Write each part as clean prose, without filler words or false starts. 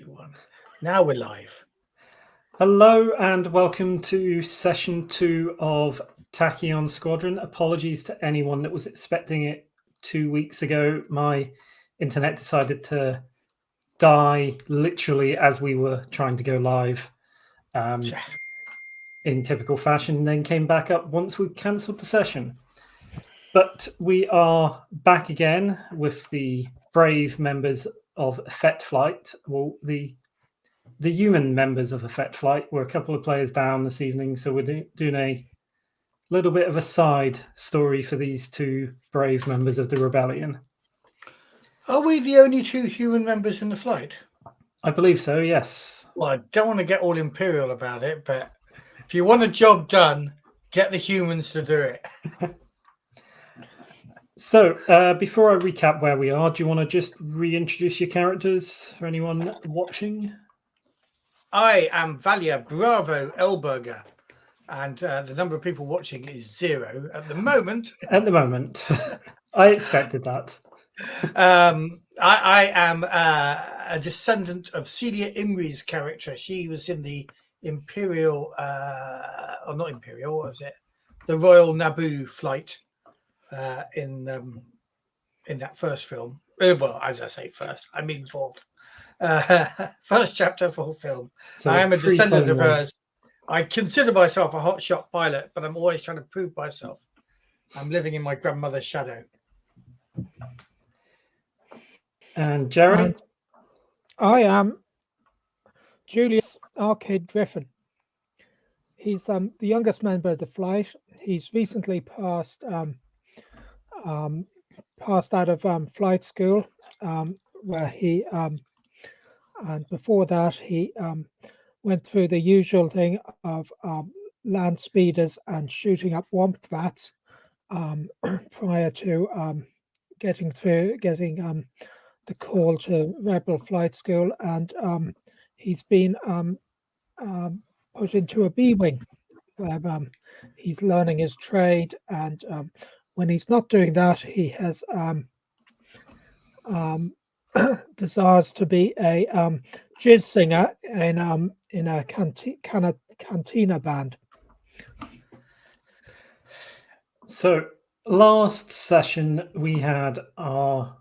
One. Now we're live. Hello and welcome to session 2 of Tachyon Squadron. Apologies to anyone that was expecting it 2 weeks ago. My internet decided to die literally as we were trying to go live in typical fashion, and then came back up once we cancelled the session. But we are back again with the brave members of Effekt Flight. Well, the human members of Effekt Flight. We're a couple of players down this evening, so we're doing a little bit of a side story for these two brave members of the rebellion. Are we the only two human members in the flight? I believe so, yes. Well, I don't want to get all imperial about it, but if you want a job done, get the humans to do it. So, before I recap where we are, do you want to just reintroduce your characters for anyone watching? I am Valia Bravo Elberger, and the number of people watching is 0 at the moment. At the moment. I expected that. I am a descendant of Celia Imri's character. She was in the Imperial, or not Imperial, what was it? The Royal Naboo flight in that first film. Well, as I say first, I mean fourth. First chapter, full film. So I am a descendant of hers. I consider myself a hotshot pilot, but I'm always trying to prove myself. I'm living in my grandmother's shadow. And Jerry? I am Julius Arcade Griffin. He's the youngest member of the flight. He's recently passed out of flight school, where he and before that he went through the usual thing of land speeders and shooting up womp rats prior to getting the call to Rebel Flight School, and he's been put into a B-wing where he's learning his trade, and when he's not doing that, he has desires to be a jizz singer in a cantina band. So last session we had our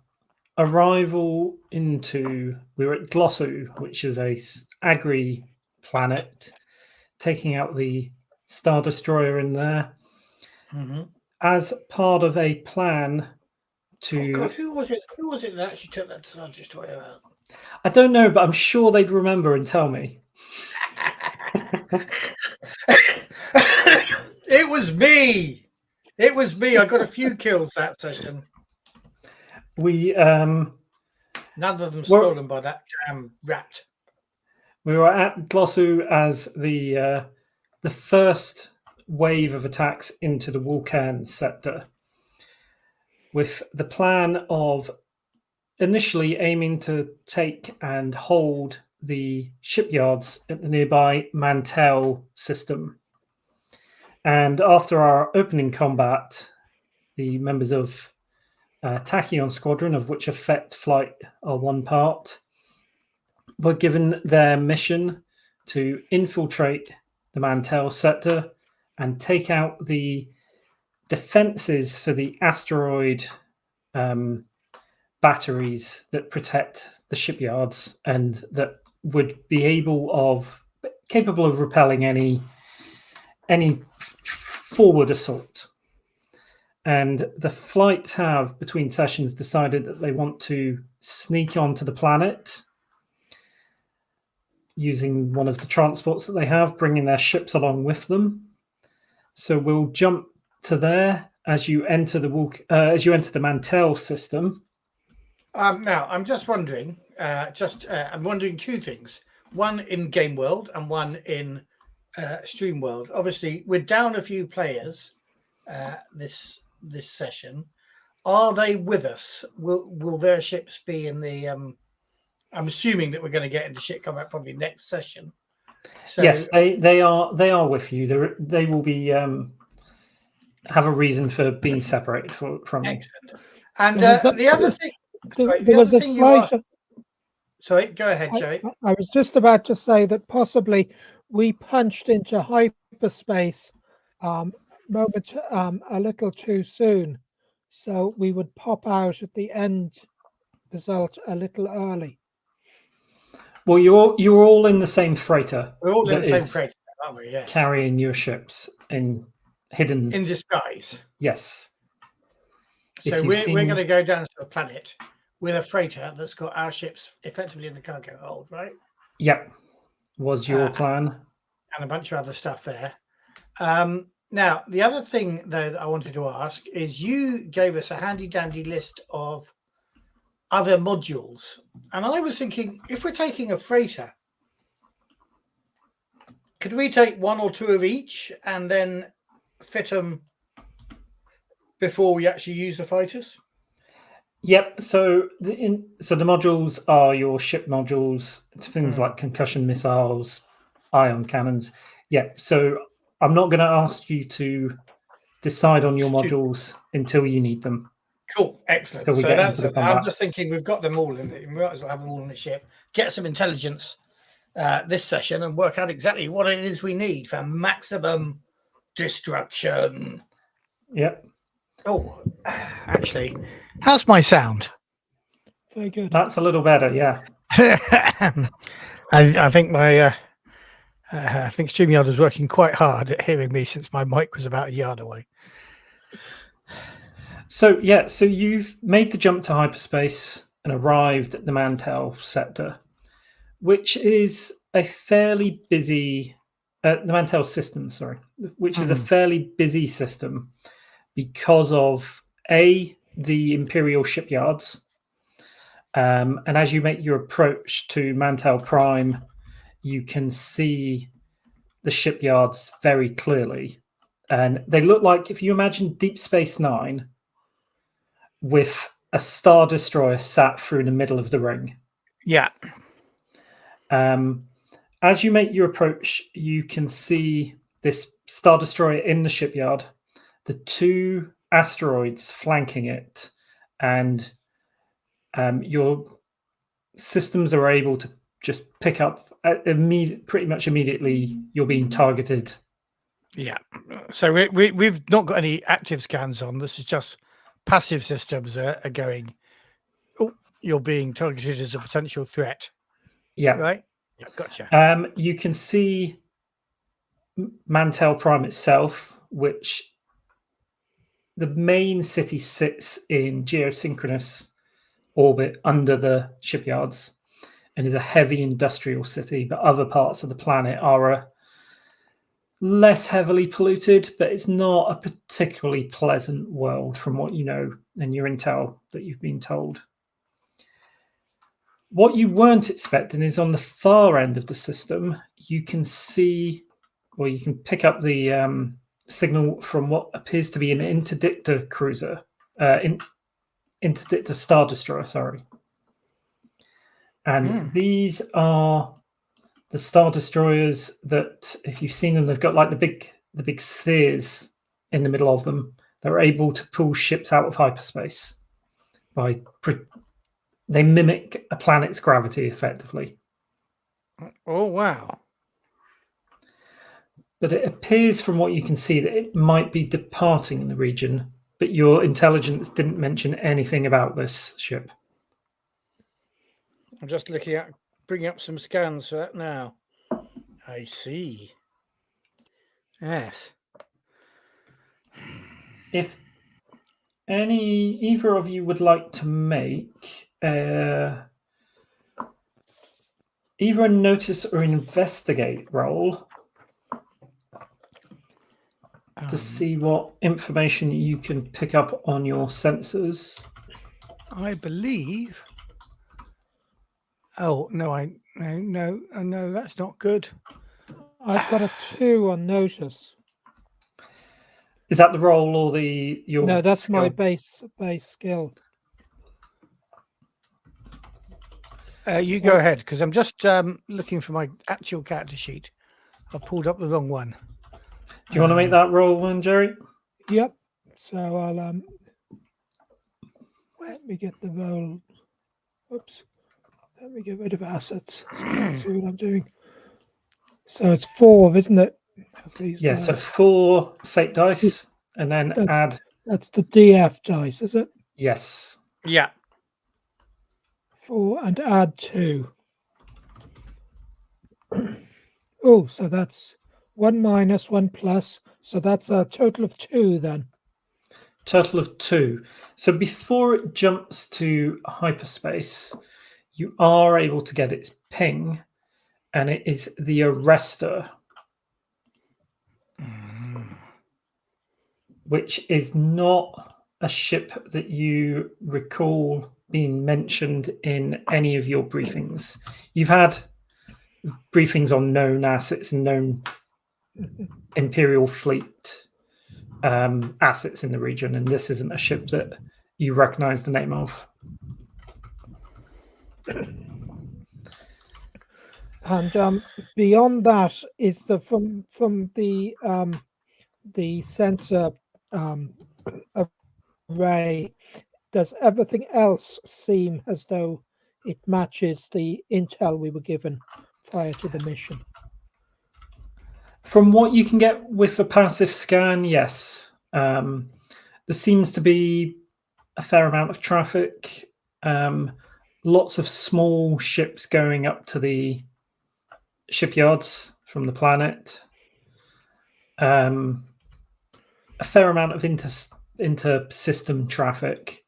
arrival we were at Glaxay, which is a agri planet, taking out the Star Destroyer in there as part of a plan to... Oh God, who was it that actually took that Star Destroyer out? I don't know, but I'm sure they'd remember and tell me. It was me. I got a few kills that session. None of them stolen by that damn rat. We were at Glaxay as the first wave of attacks into the Vulcan sector, with the plan of initially aiming to take and hold the shipyards at the nearby Mantell system. And after our opening combat, the members of Tachyon Squadron, of which Effekt Flight are one part, were given their mission to infiltrate the Mantell sector and take out the defenses for the asteroid batteries that protect the shipyards and that would be capable of repelling any forward assault. And the flight have, between sessions, decided that they want to sneak onto the planet using one of the transports that they have, bringing their ships along with them. So we'll jump to there as you enter the Mantell system. Now, I'm just wondering, I'm wondering two things. One in Game World and one in Stream World. Obviously, we're down a few players this session. Are they with us? Will their ships be in the... I'm assuming that we're going to get into ship combat probably next session. So, yes, they are with you. They will be have a reason for being separated from you. Excellent. And the other thing... There was a slight... Sorry, go ahead, Jerry. I was just about to say that possibly we punched into hyperspace a little too soon, so we would pop out at the end result a little early. Well, you're all in the same freighter. We're all in that the same is freighter, aren't we? Yes. carrying your ships in hidden. In disguise. Yes. So we're going to go down to the planet with a freighter that's got our ships effectively in the cargo hold, right? Yep. Was your plan? And a bunch of other stuff there. Now, the other thing, though, that I wanted to ask is you gave us a handy-dandy list of other modules. And I was thinking, if we're taking a freighter, could we take one or two of each and then fit them before we actually use the fighters? Yep. So the modules are your ship modules. It's things like concussion missiles, ion cannons. Yep. So I'm not going to ask you to decide on your modules until you need them. Cool, excellent. So I'm just thinking we've got them all in. We might as well have them all in the ship. Get some intelligence this session and work out exactly what it is we need for maximum destruction. Yep. Oh, actually, how's my sound? Very good. That's a little better, yeah. I think my I think StreamYard was working quite hard at hearing me since my mic was about a yard away. So you've made the jump to hyperspace and arrived at the Mantel sector, which is a fairly busy the Mantel system, sorry, which is a fairly busy system because of the Imperial Shipyards. And as you make your approach to Mantel Prime, you can see the shipyards very clearly. And they look like, if you imagine Deep Space Nine with a Star Destroyer sat through the middle of the ring. Yeah. As you make your approach, you can see this Star Destroyer in the shipyard, the two asteroids flanking it, and your systems are able to just pick up pretty much immediately you're being targeted. Yeah. So we've not got any active scans on. This is just passive systems are going, oh, you're being targeted as a potential threat. Yeah. Right? Yeah, gotcha. You can see Mantel Prime itself, which the main city sits in geosynchronous orbit under the shipyards and is a heavy industrial city, but other parts of the planet are less heavily polluted, but it's not a particularly pleasant world from what you know and your intel that you've been told. What you weren't expecting is on the far end of the system, you can see, or you can pick up the signal from what appears to be an interdictor cruiser, interdictor Star Destroyer, sorry. And these are the Star Destroyers that, if you've seen them, they've got like the big spheres in the middle of them. They're able to pull ships out of hyperspace they mimic a planet's gravity effectively. Oh, wow. But it appears from what you can see that it might be departing the region, but your intelligence didn't mention anything about this ship. I'm just looking at bringing up some scans for that now. I see. Yes. If either of you would like to make either a notice or an investigate roll to see what information you can pick up on your sensors. I believe. Oh no! No, that's not good. I've got a 2 on notice. Is that the roll or your? No, that's skill? my base skill. You go ahead, because I'm just looking for my actual character sheet. I pulled up the wrong one. Do you want to make that roll then, Jerry? Yep. So I'll let me get the roll. Oops. Let me get rid of assets so I can see what I'm doing. So it's 4, isn't it? Of these Yeah, so dice. 4 fake dice, and then add. That's the DF dice, is it? Yes. Yeah. 4 and add 2. Oh, so that's 1 minus 1 plus. So that's a total of 2 then. Total of 2. So before it jumps to hyperspace, you are able to get its ping, and it is the Arrestor, which is not a ship that you recall being mentioned in any of your briefings. You've had briefings on known assets and known Imperial fleet assets in the region, and this isn't a ship that you recognize the name of. And beyond that is the from the sensor array. Does everything else seem as though it matches the intel we were given prior to the mission? From what you can get with a passive scan, yes. There seems to be a fair amount of traffic. Lots of small ships going up to the shipyards from the planet. A fair amount of inter-system traffic.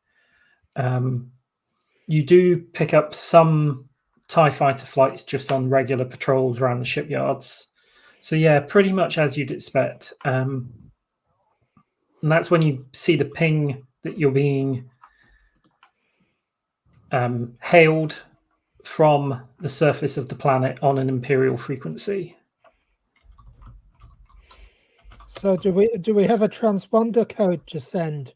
You do pick up some TIE fighter flights just on regular patrols around the shipyards. So yeah, pretty much as you'd expect. And that's when you see the ping that you're being hailed from the surface of the planet on an Imperial frequency. So do we have a transponder code to send?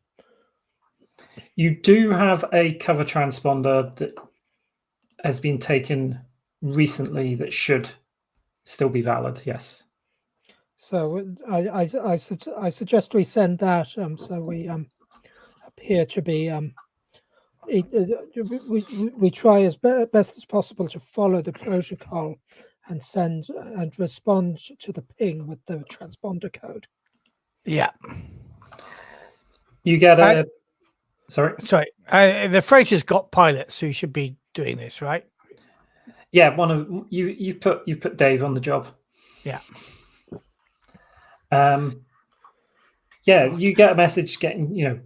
You do have a cover transponder that has been taken recently that should still be valid, yes. So I suggest we send that. So we appear to be we try as best as possible to follow the protocol and send and respond to the ping with the transponder code. Yeah. You get a sorry. The freighter's got pilots who should be doing this, right? Yeah, one of you've put Dave on the job. Yeah. Yeah, you get a message getting,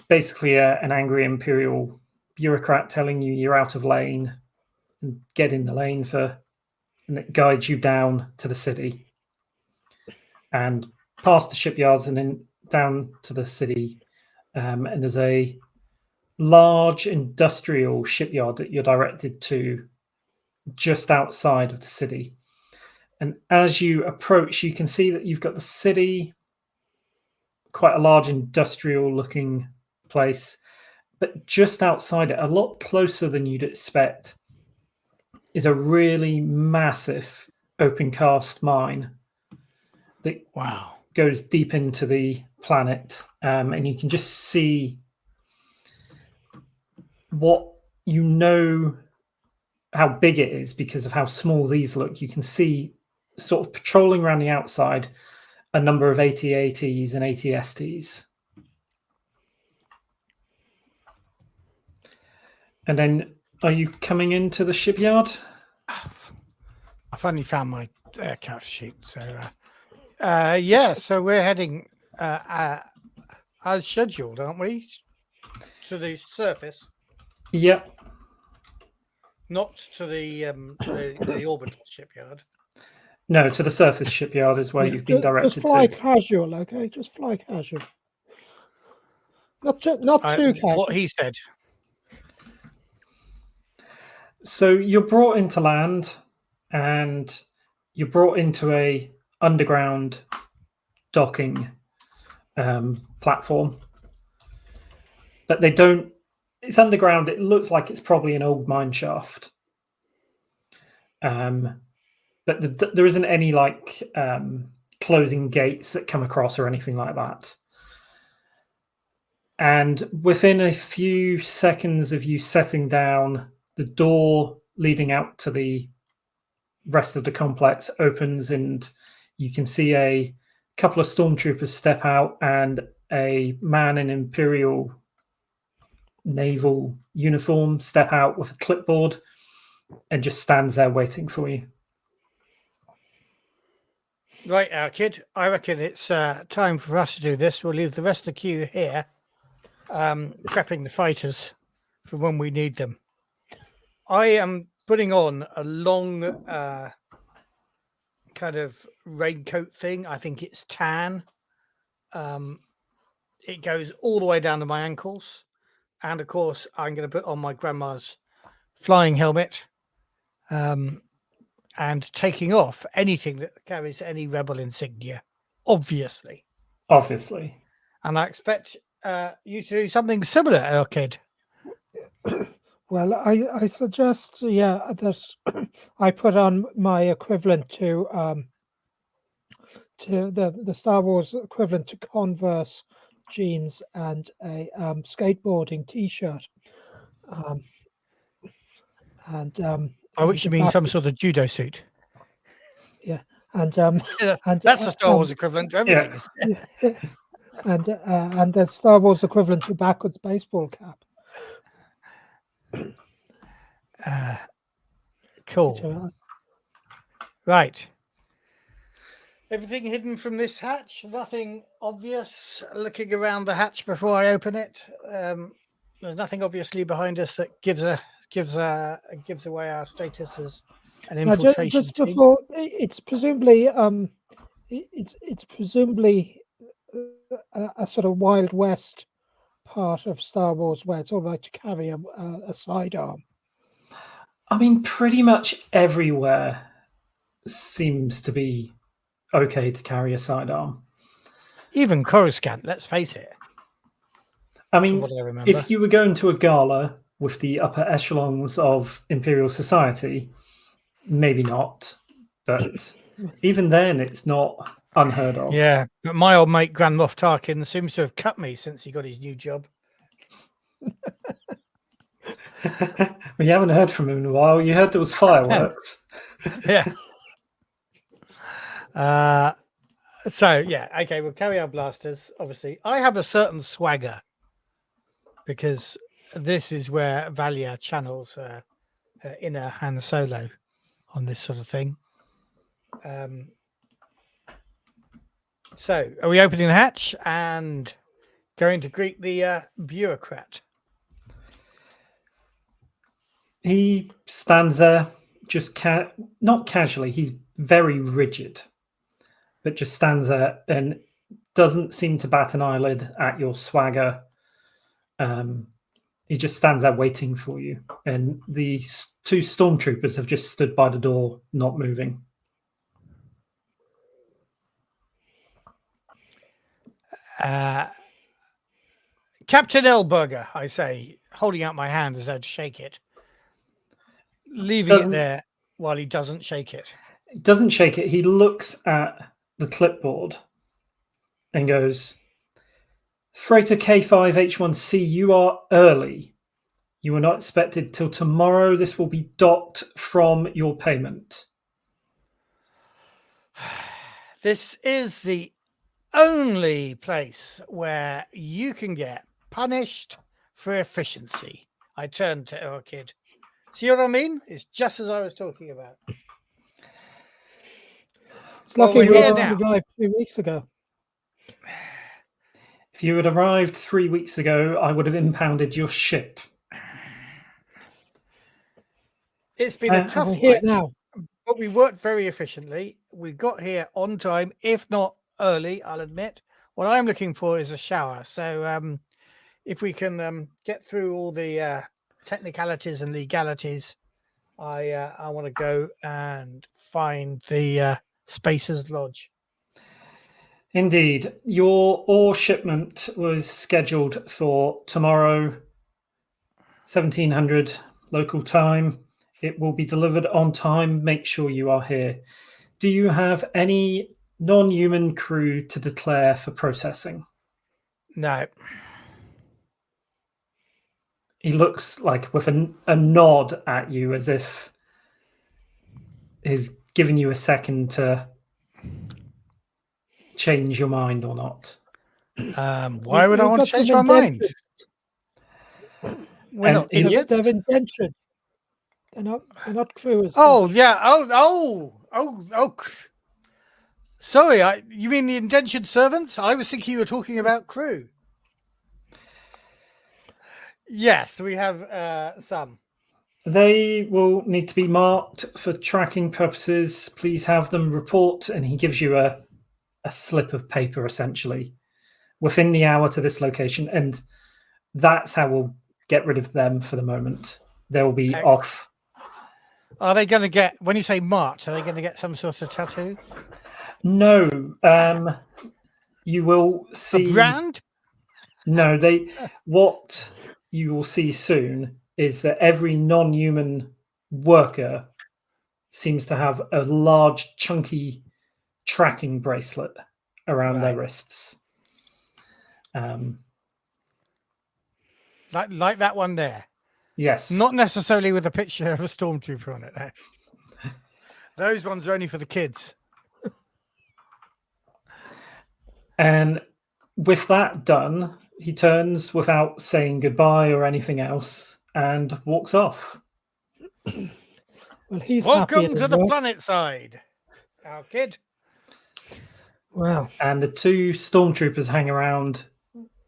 basically an angry Imperial bureaucrat telling you you're out of lane and get in the lane and it guides you down to the city and past the shipyards and then down to the city. And there's a large industrial shipyard that you're directed to just outside of the city. And as you approach, you can see that you've got the city, quite a large industrial looking place, but just outside it, a lot closer than you'd expect, is a really massive open cast mine that goes deep into the planet. And you can just see how big it is because of how small these look. You can see sort of patrolling around the outside a number of AT-ATs and AT-STs. And then, are you coming into the shipyard? I finally found my character sheet. So, yeah, so we're heading as scheduled, aren't we? To the surface. Yep. Not to the orbital shipyard. No, to the surface shipyard is where you've been directed just fly to. casual, okay? Just fly casual. Not too casual. What he said. So you're brought into land, and you're brought into a underground docking platform. But they don't. It's underground. It looks like it's probably an old mine shaft. But there isn't any closing gates that come across or anything like that. And within a few seconds of you setting down, the door leading out to the rest of the complex opens, and you can see a couple of stormtroopers step out and a man in Imperial naval uniform step out with a clipboard and just stands there waiting for you. Right, our kid. I reckon it's time for us to do this. We'll leave the rest of the queue here, prepping the fighters for when we need them. I am putting on a long kind of raincoat thing. I think it's tan. It goes all the way down to my ankles. And of course, I'm going to put on my grandma's flying helmet and taking off anything that carries any rebel insignia, obviously. Obviously. And I expect you to do something similar, Orchid. Well, I suggest, that I put on my equivalent to the Star Wars equivalent to Converse jeans and a skateboarding T-shirt. By which you mean some sort of judo suit. Yeah, and that's the Star Wars equivalent to everything. Yeah. Isn't it? and the Star Wars equivalent to backwards baseball cap. Cool. Right. Everything hidden from this hatch. Nothing obvious. Looking around the hatch before I open it. There's nothing obviously behind us that gives away our status as an infiltration just team. before, it's presumably it's presumably a sort of Wild West part of Star Wars where it's all right to carry a sidearm. I mean, pretty much everywhere seems to be okay to carry a sidearm. Even Coruscant, let's face it. I mean, From what I remember. if you were going to a gala with the upper echelons of Imperial society, maybe not. But even then, it's not unheard of. Yeah, but my old mate Grand Moff Tarkin seems to have cut me since he got his new job. We haven't heard from him in a while. You heard there was fireworks. Yeah. So yeah, okay, we'll carry our blasters. Obviously, I have a certain swagger because this is where Valia channels her inner Han Solo on this sort of thing. So, are we opening the hatch and going to greet the bureaucrat? He stands there, just not casually. He's very rigid, but just stands there and doesn't seem to bat an eyelid at your swagger. He just stands there waiting for you. And the two stormtroopers have just stood by the door, not moving. Captain Elberger, I say, holding out my hand as though to shake it. Leaving it there while he doesn't shake it. He doesn't shake it. He looks at the clipboard and goes, Freighter K5H1C, you are early. You are not expected till tomorrow. This will be docked from your payment. This is the only place where you can get punished for efficiency. I turned to our kid. See what I mean? It's just as I was talking about. It's lucky we here arrived now. 2 weeks ago. If you had arrived 3 weeks ago, I would have impounded your ship. It's been a tough We're here night, now. but we worked very efficiently. We got here on time, if not early, I'll admit. What I'm looking for is a shower. So if we can get through all the technicalities and legalities, I want to go and find the Spacers Lodge. Indeed. Your ore shipment was scheduled for tomorrow, 1700 local time. It will be delivered on time. Make sure you are here. Do you have any non-human crew to declare for processing? No. he looks like with a nod at you, as if he's giving you a second to change your mind or not. Why would I We've want got to change some my mind? indentured. We're And not he- They're idiots. indentured. They're not true as Oh such. yeah. Oh. Sorry, you mean the indentured servants? I was thinking you were talking about crew. Yes, we have some. They will need to be marked for tracking purposes. Please have them report. And he gives you a slip of paper, essentially, within the hour to this location. And that's how we'll get rid of them for the moment. They'll be Excellent. off. Are they going to get, when you say march, are they going to get some sort of tattoo? No, you will A see. brand? No, what you will see soon is that every non-human worker seems to have a large, chunky tracking bracelet around their Right. wrists. Like that one there. Yes. Not necessarily with a picture of a stormtrooper on it. No. Those ones are only for the kids. And with that done, he turns without saying goodbye or anything else and walks off. Well, he's Welcome happy to the planet side, our kid. Wow. And the two stormtroopers hang around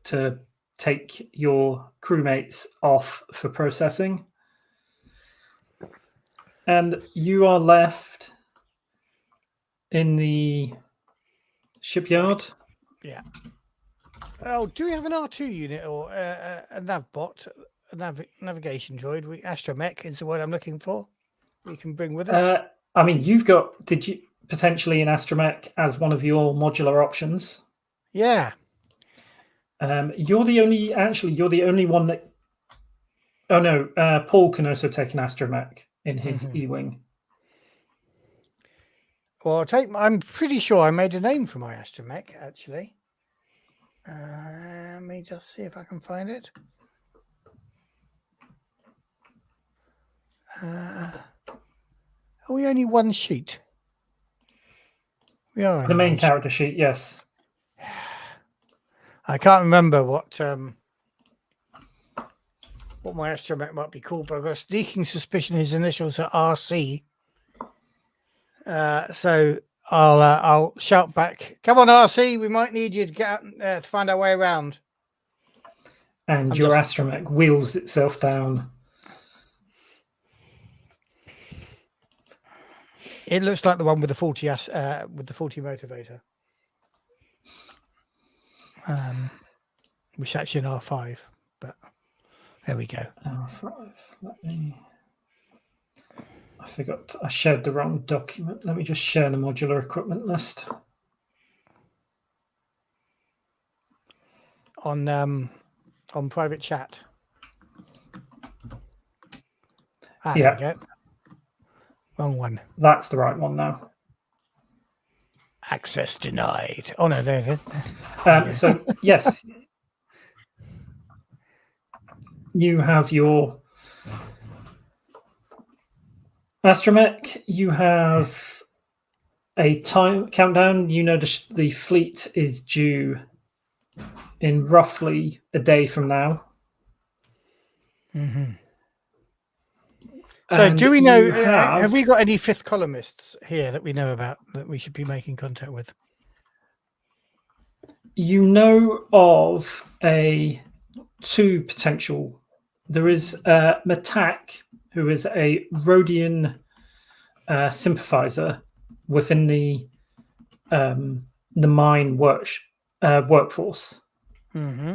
to take your crewmates off for processing. And you are left in the shipyard. Yeah. Oh, do we have an R2 unit or a navbot, a navigation droid? Astromech is the word I'm looking for. We can bring with us. I mean, did you potentially an astromech as one of your modular options? Yeah. You're the only one that. Oh no, Paul can also take an astromech in his E-wing. Well, I'm pretty sure I made a name for my astromech, actually. Let me just see if I can find it. Are we only one sheet? We are The only main one character sheet, yes. I can't remember what my astromech might be called, but I've got a sneaking suspicion his initials are RC. So I'll shout back, "Come on, RC! We might need you to get out to find our way around." And your astromech wheels itself down. It looks like the one with the 40 motivator. Which is actually an R5, but there we go. R5. I forgot. I shared the wrong document. Let me just share the modular equipment list. On private chat. Yeah. There we go. Wrong one. That's the right one now. Access denied. Oh no, there it is. So yes, you have your astromech. You have a time countdown. You know the fleet is due in roughly a day from now. Mm-hmm. So, And do we know? you Have we got any fifth columnists here that we know about that we should be making contact with? You know of two potential. There is Matak, who is a Rhodian sympathizer within the mine workforce. Mm-hmm.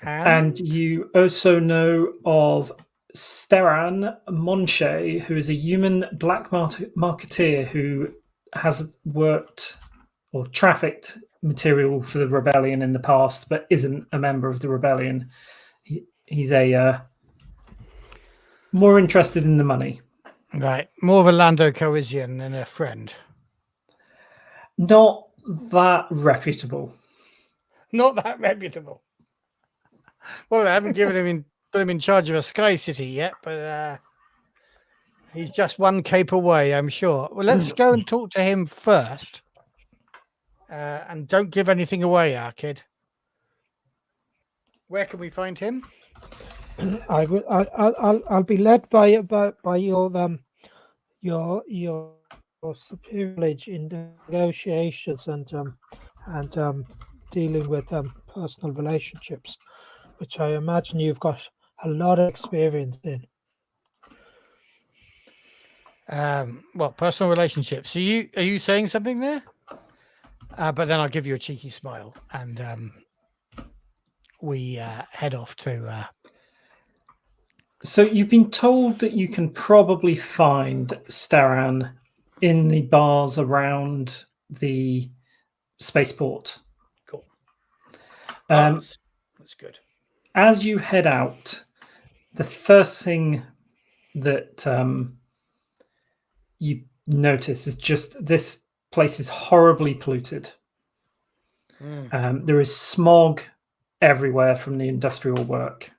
And you also know of Steran Monche, who is a human black marketeer who has worked or trafficked material for the rebellion in the past, but isn't a member of the rebellion. He's a more interested in the money. Right, more of a Lando Calrissian than a friend. Not that reputable. Not that reputable. Well, I haven't put him in charge of a sky city yet, but he's just one cape away, I'm sure. Well, let's go and talk to him first, and don't give anything away, our kid. Where can we find him? I'll be led by your superior knowledge in negotiations and dealing with personal relationships, which I imagine you've got a lot of experience in. Well, personal relationships. Are you saying something there? But then I'll give you a cheeky smile, and we head off to. So you've been told that you can probably find Staran in the bars around the spaceport. Cool. That's good. As you head out, the first thing that you notice is just this place is horribly polluted. There is smog everywhere from the industrial work.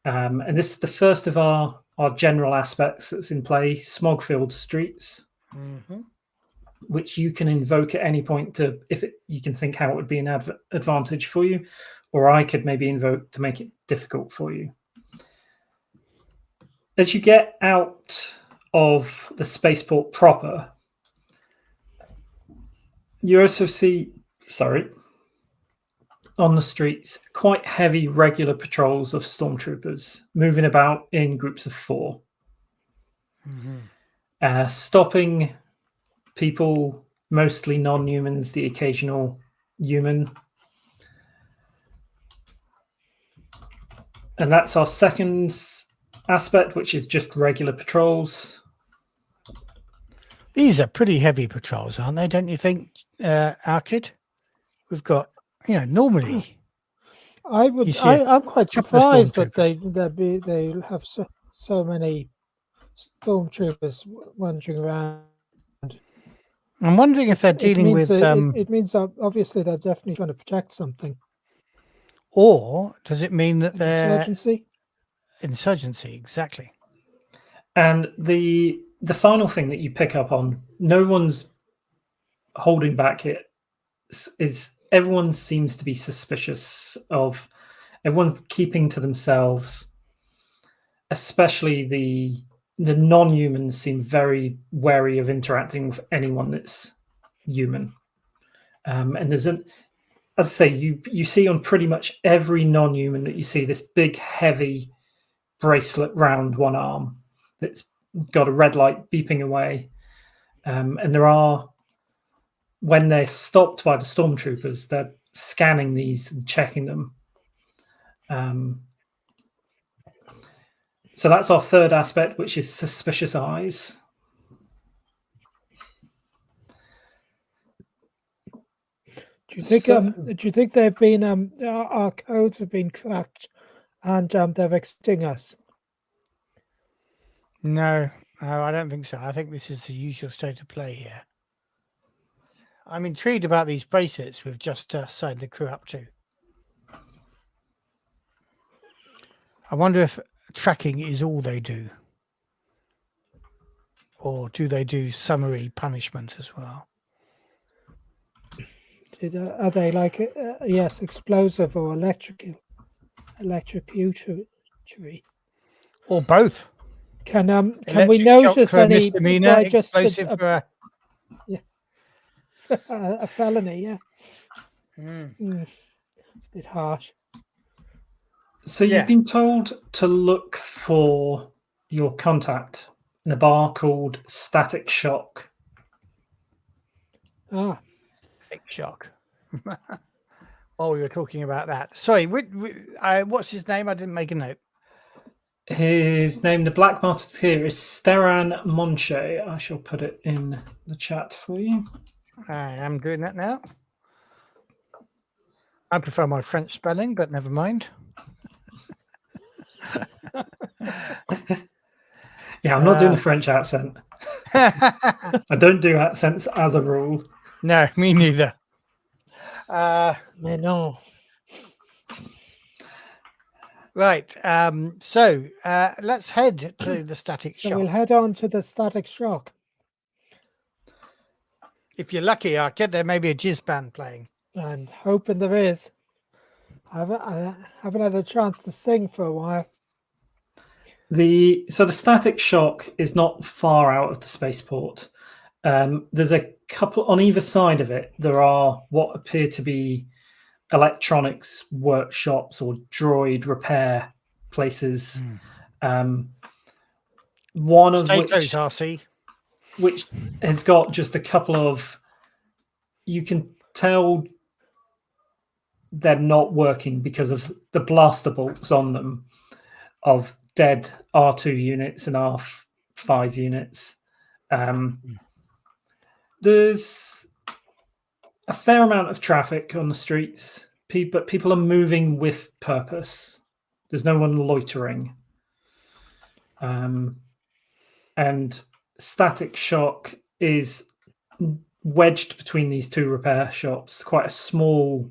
And this is the first of our general aspects that's in play, smog-filled streets, which you can invoke at any point to, you can think how it would be an advantage for you, or I could maybe invoke to make it difficult for you. As you get out of the spaceport proper, you also see, on the streets, quite heavy regular patrols of stormtroopers moving about in groups of 4, stopping people, mostly non-humans, the occasional human. And that's our second aspect, which is just regular patrols. These are pretty heavy patrols, aren't they? Don't you think, Arkid? We've got, normally. I'm quite surprised that they have so many stormtroopers wandering around. I'm wondering if they're dealing with. It means that obviously they're definitely trying to protect something. Or does it mean that they're insurgency? Exactly. And the final thing that you pick up on, no one's holding back here, is everyone seems to be suspicious of, everyone's keeping to themselves, especially the non-humans seem very wary of interacting with anyone that's human. And there's as I say, you see on pretty much every non-human that you see this big heavy bracelet round one arm that's got a red light beeping away. And there are, when they're stopped by the stormtroopers, they're scanning these and checking them. So that's our third aspect, which is suspicious eyes. Do you think they've been our codes have been cracked and they're exiting us? No, I don't think so. I think this is the usual state of play here. I'm intrigued about these bracelets we've just signed the crew up to. I wonder if tracking is all they do, or do they do summary punishment as well? Are they like explosive or electrocutory, or both? Can we notice any misdemeanor, explosive? A felony? Yeah, it's a bit harsh. So you've been told to look for your contact in a bar called Static Shock. Static Shock. While we were talking about that, sorry, what's his name? I didn't make a note. His name, the Black Marketeer, is Staran Monche. I shall put it in the chat for you. I am doing that now. I prefer my French spelling, but never mind. Yeah, I'm not doing the French accent. I don't do accents as a rule. No, me neither. Mais non. Right. So let's head to the static So shop. we'll head on to the static shock If you're lucky, Arcade, there may be a jizz band playing. and hoping there is. I haven't had a chance to sing for a while. The static shock is not far out of the spaceport. There's a couple on either side of it. There are what appear to be electronics workshops or droid repair places. One of Stay which close, RC. which has got just a couple of, you can tell they're not working because of the blaster bolts on them of dead R2 units and R5 units. There's a fair amount of traffic on the streets, but people are moving with purpose. There's no one loitering. And static shock is wedged between these two repair shops, quite a small,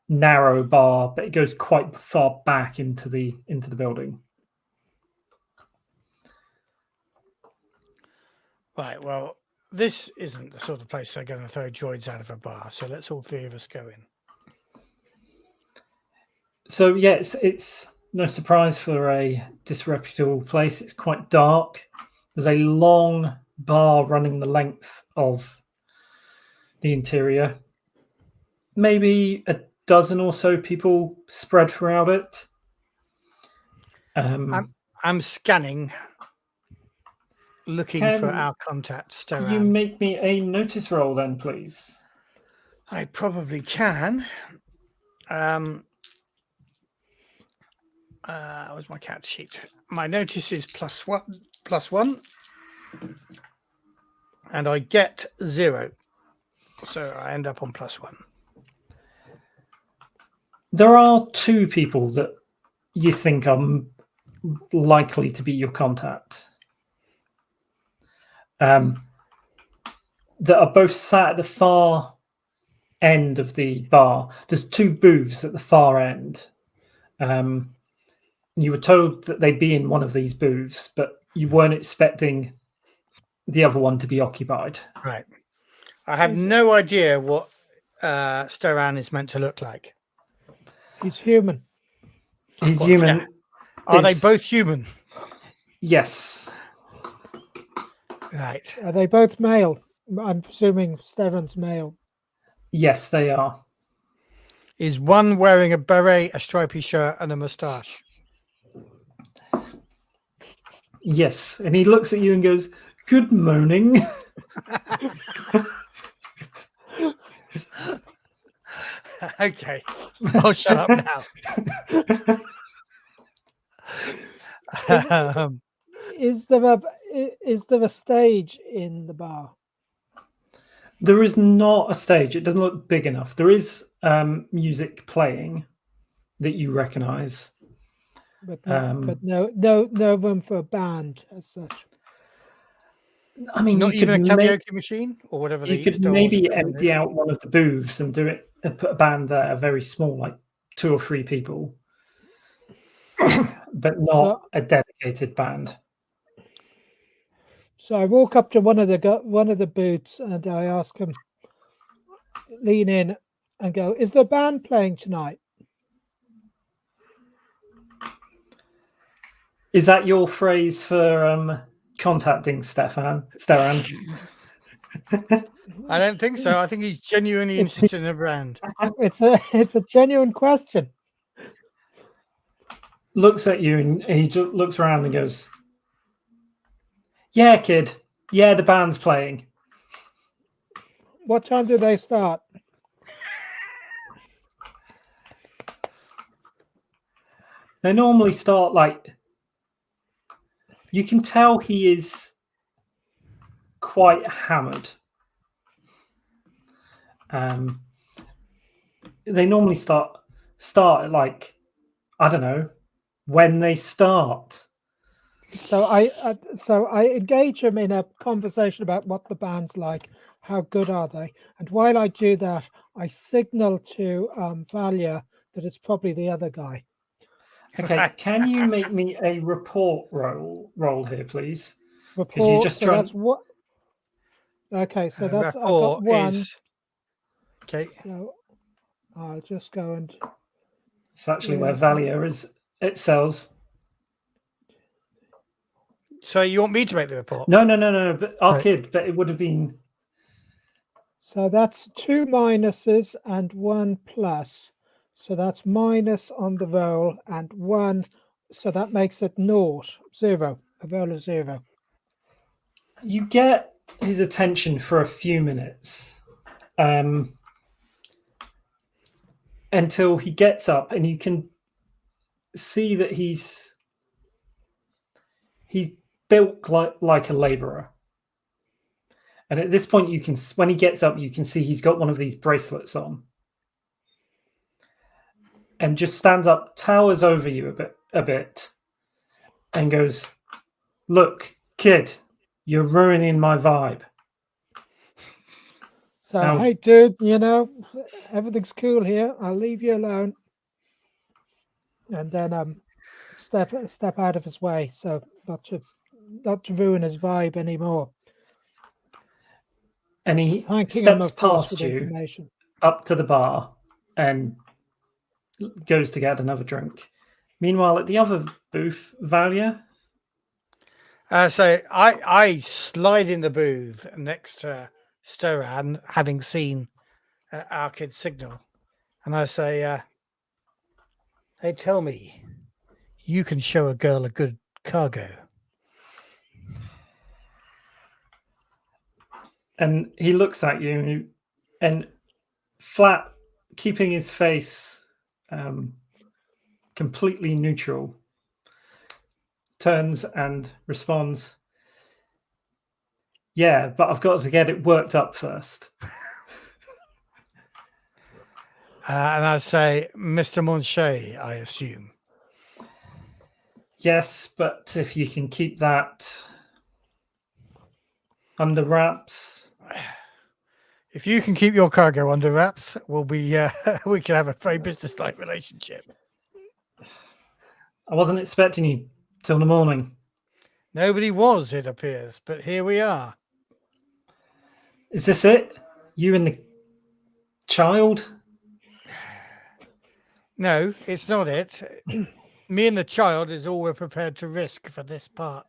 narrow bar, but it goes quite far back into the building. Right. Well, this isn't the sort of place they're going to throw droids out of a bar. So let's all three of us go in. So yeah, it's no surprise for a disreputable place. It's quite dark. There's a long bar running the length of the interior. Maybe a dozen or so people spread throughout it. I'm scanning, looking for our contact, Storan. You make me a notice roll then, please. I probably can. Where's my cat sheet? My notice is +1, and I get 0, so I end up on +1. There are two people that you think are likely to be your contact. That are both sat at the far end of the bar. There's two booths at the far end. You were told that they'd be in one of these booths, but you weren't expecting the other one to be occupied. Right. I have no idea what Storan is meant to look like. He's human. He's Well, human. yeah. Are they both human? Yes. Right. Are they both male? I'm presuming Stefan's male. Yes, they are. Is one wearing a beret, a stripy shirt, and a moustache? Yes. And he looks at you and goes, "Good morning." Okay. I'll shut up now. Is there a stage in the bar? There is not a stage. It doesn't look big enough. There is music playing that you recognize. But no room for a band as such. I mean, Not you even could a karaoke machine or whatever. You could maybe empty out one of the booths and do it and put a band there, very small, like 2 or 3 people, but not a dedicated band. So I walk up to one of the booths and I ask him, lean in and go, "Is the band playing tonight?" Is that your phrase for contacting Storan? I don't think so. I think he's genuinely interested in a brand. It's a genuine question. Looks at you and he just looks around and goes, "Yeah, kid. Yeah, the band's playing." What time do they start? They normally start like, you can tell he is quite hammered. They normally start at like, I don't know when they start. So I engage him in a conversation about what the band's like, how good are they, and while I do that, I signal to Valia that it's probably the other guy. Okay, can you make me a report roll here, please? Report. just So trying- that's what. Okay, so that's I've got Rapport one. is okay. So I'll just go and. It's actually where Yeah. Valia is. It sells. So you want me to make the report? No. But our Right. kid, but it would have been. So that's 2 minuses and 1 plus. So that's minus on the roll and 1. So that makes it 0. A roll of 0. You get his attention for a few minutes, until he gets up, and you can see that he's built like a labourer. And at this point, when he gets up, you can see he's got one of these bracelets on, and just stands up, towers over you a bit, and goes, "Look, kid, you're ruining my vibe." So, Now- hey, dude, everything's cool here. I'll leave you alone. And then step out of his way, so not to ruin his vibe anymore. And he Thanking him, steps of course, past for the you information. up to the bar and goes to get another drink. Meanwhile, at the other booth, Valia, So I slide in the booth next to Storan, having seen our kid's signal, and I say, "Hey, tell me, you can show a girl a good cargo." and he looks at you and flat, keeping his face completely neutral, turns and responds, "Yeah, but I've got to get it worked up first." And I say, "Mr. Monche, I assume." "Yes, but if you can keep that under wraps." If you can keep your cargo under wraps, we'll be we can have a very business-like relationship. I wasn't expecting you till the morning. Nobody was, it appears, but here we are. Is this it? You and the child? No, it's not it. Me and the child is all we're prepared to risk for this part.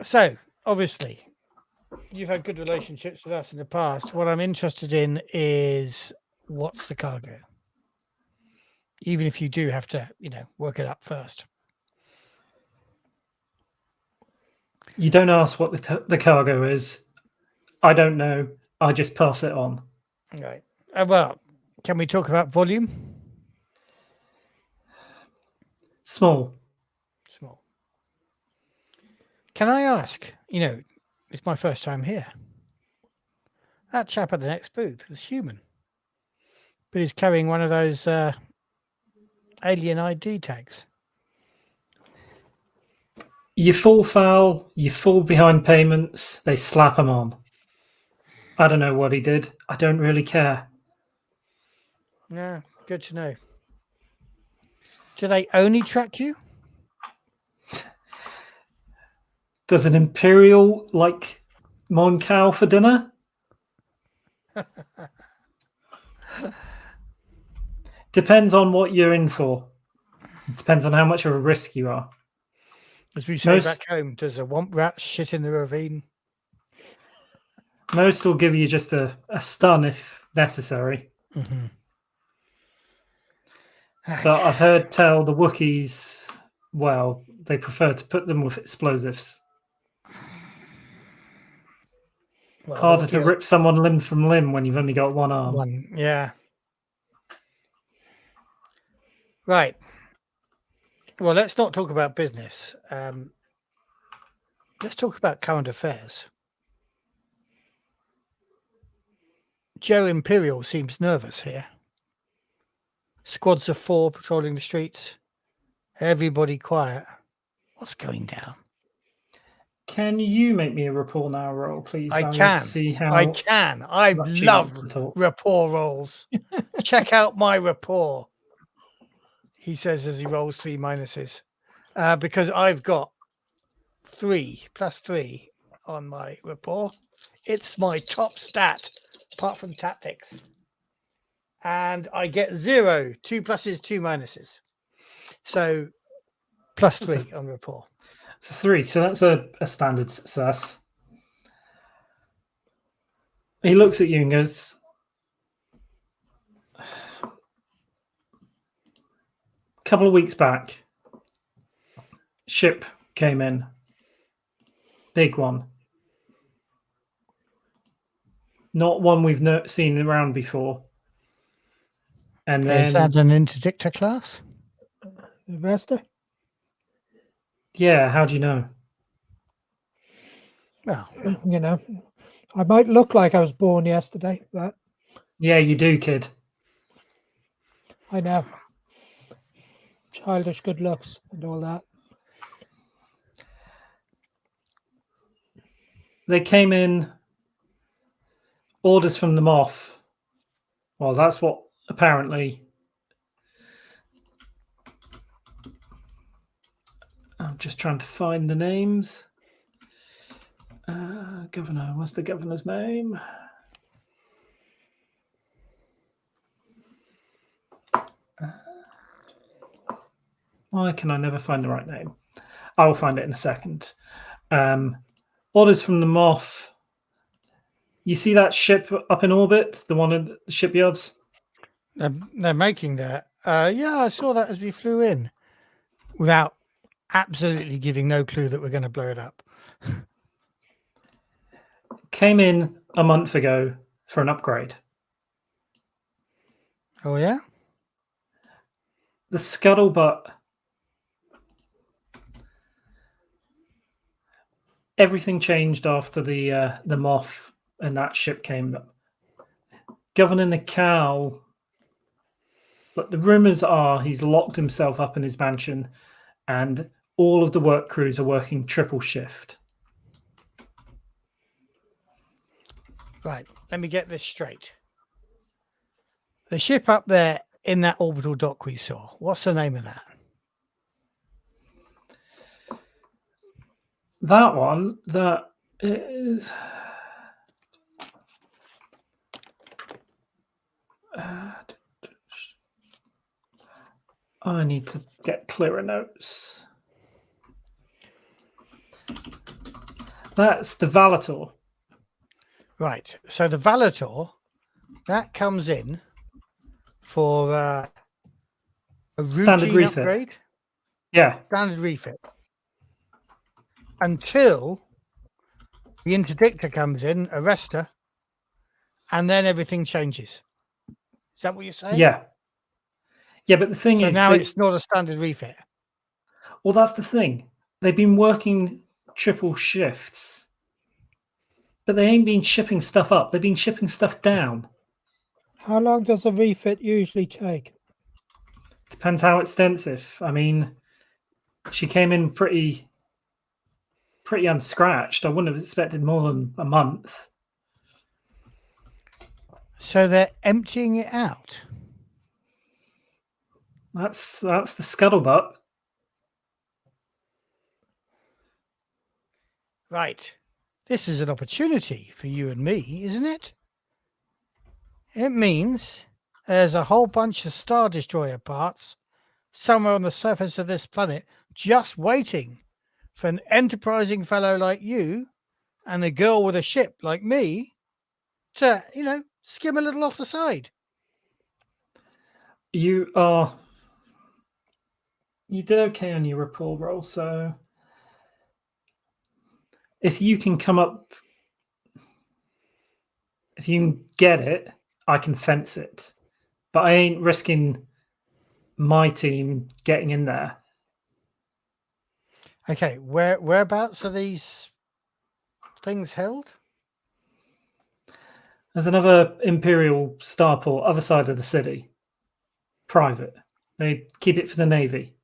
So obviously, you've had good relationships with us in the past. What I'm interested in is what's the cargo? Even if you do have to, work it up first. You don't ask what the cargo is. I don't know. I just pass it on. Right. Well, can we talk about volume? Small. Small. Can I ask? It's my first time here. That chap at the next booth was human, but he's carrying one of those alien ID tags. You fall foul, you fall behind payments, they slap him on. I don't know what he did. I don't really care. Yeah, good to know. Do they only track you? Does an Imperial like Mon Cow for dinner? Depends on what you're in for. It depends on how much of a risk you are. As we say back home, does a womp rat shit in the ravine? Most will give you just a stun if necessary. Mm-hmm. But I've heard tell the Wookiees, well, they prefer to put them with explosives. Well, Harder to rip someone limb from limb when you've only got one arm. Yeah. Right. Well, let's not talk about business. Let's talk about current affairs. Joe Imperial seems nervous here. Squads of 4 patrolling the streets. Everybody quiet. What's going down? Can you make me a rapport now roll, please? I can. See how I can. I much you love want to talk. rapport rolls. Check out my rapport. he says as he rolls 3 minuses. Because I've got 3 plus 3 on my rapport. It's my top stat, apart from tactics. And I get 0, 2 pluses, 2 minuses. So plus 3 on rapport. It's a 3, so that's a standard success. He looks at you and goes, a couple of weeks back, ship came in. Big one. Not one we've seen around before. And then, Is that an interdictor class? Investor? yeah, how do you know? Well, You know, I might look like I was born yesterday, but Yeah, you do, kid. I know. Childish good looks and all that. They came in, orders from them off. Well, that's what apparently. I'm just trying to find the names. Governor, what's the governor's name? Why can I never find the right name? I will find it in a second. Orders from them off. You see that ship up in orbit, the one at the shipyards? they're making that. Yeah, I saw that as we flew in without absolutely giving no clue that we're going to blow it up. Came in a month ago for an upgrade. Oh, yeah? The scuttlebutt. Everything changed after the Moth and that ship came up. Governing the cow. But the rumors are he's locked himself up in his mansion, and all of the work crews are working triple shift. Right, let me get this straight. The ship up there in that orbital dock we saw, what's the name of that? That one, that is. I need to get clearer notes. That's the Valator. Right, so the Valator, that comes in for a Standard routine refit. upgrade, Yeah, standard refit, until the interdictor comes in, arrestor, and then everything changes. Is that what you're saying? yeah. Yeah, but the thing So is, now it's not a standard refit. well, that's the thing. They've been working triple shifts, but they ain't been shipping stuff up. They've been shipping stuff down. How long does a refit usually take? Depends how extensive. I mean, she came in pretty unscratched. I wouldn't have expected more than a month. So they're emptying it out. That's the scuttlebutt. Right. This is an opportunity for you and me, isn't it? It means there's a whole bunch of Star Destroyer parts somewhere on the surface of this planet just waiting for an enterprising fellow like you and a girl with a ship like me to, skim a little off the side. You did okay on your rapport roll, so if you can come up, if you can get it, I can fence it. But I ain't risking my team getting in there. Okay, whereabouts are these things held? There's another Imperial starport, other side of the city. Private. They keep it for the Navy.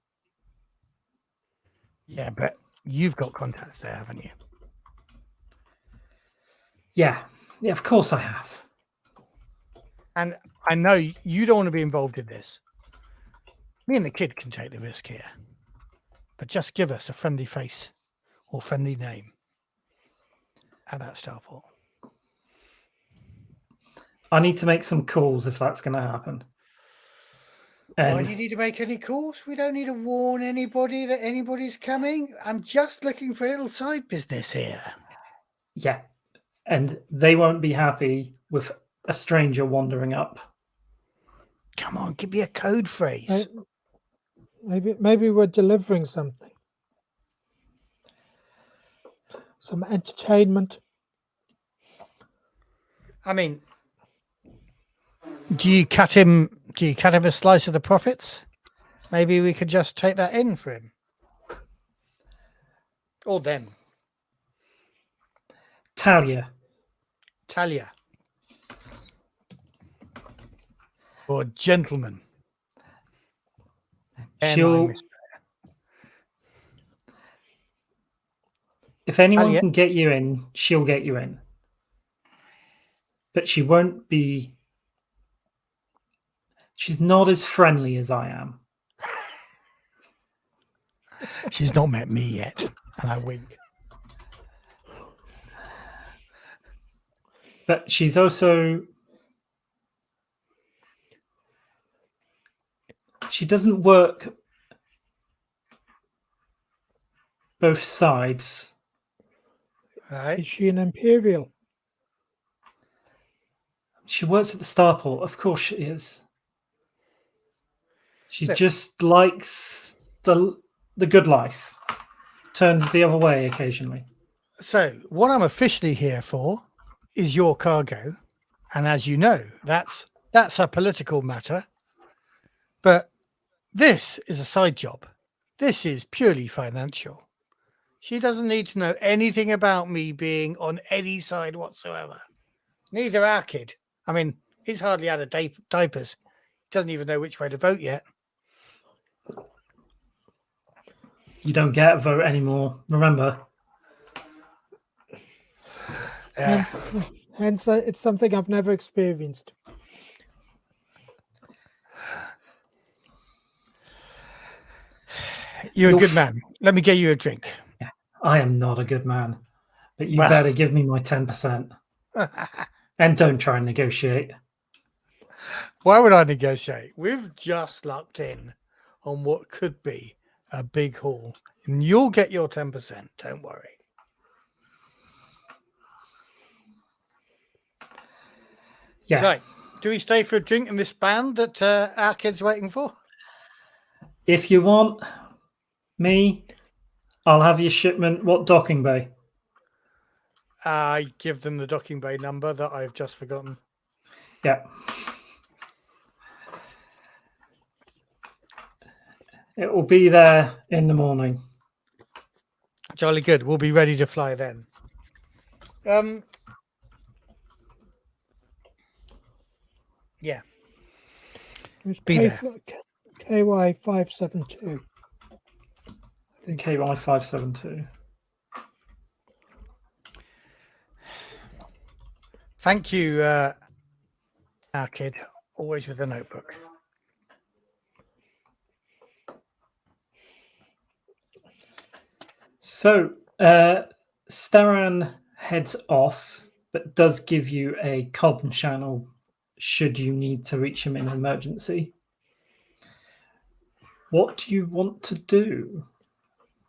Yeah, but you've got contacts there, haven't you? Yeah, of course I have. And I know you don't want to be involved in this. Me and the kid can take the risk here. But just give us a friendly face or friendly name at that starport. I need to make some calls if that's going to happen. Why do you need to make any calls? We don't need to warn anybody that anybody's coming. I'm just looking for a little side business here. Yeah. And they won't be happy with a stranger wandering up. Come on, give me a code phrase. Maybe we're delivering something. Some entertainment. I mean, do you cut him a slice of the profits? Maybe we could just take that in for him. Or them. Talia. Or gentleman. If anyone Talia. can get you in, she'll get you in. But she won't be. She's not as friendly as I am. She's not met me yet. And I wink. But she's also. She doesn't work both sides. Right. Is she an Imperial? She works at the starport. Of course she is. She So- just likes the good life. Turns the other way occasionally. So, what I'm officially here for is your cargo. And as you know, that's a political matter. But this is a side job. This is purely financial. She doesn't need to know anything about me being on any side whatsoever. Neither our kid. I mean, he's hardly out of diapers. He doesn't even know which way to vote yet. You don't get a vote anymore. Remember. Hence, it's something I've never experienced. You're a good man. Let me get you a drink. I am not a good man. But you Well. better give me my 10%. And don't try and negotiate. Why would I negotiate? We've just locked in on what could be a big haul. And you'll get your 10%. Don't worry. Yeah. Right. Do we stay for a drink in this band that our kid's waiting for? If you want me, I'll have your shipment. What docking bay? I give them the docking bay number that I've just forgotten. Yeah. It will be there in the morning. Jolly good. We'll be ready to fly then. Yeah. Be there. KY 572. KY 572. Thank you, our kid. Always with a notebook. So, Staran heads off, but does give you a comm channel should you need to reach him in an emergency. What do you want to do?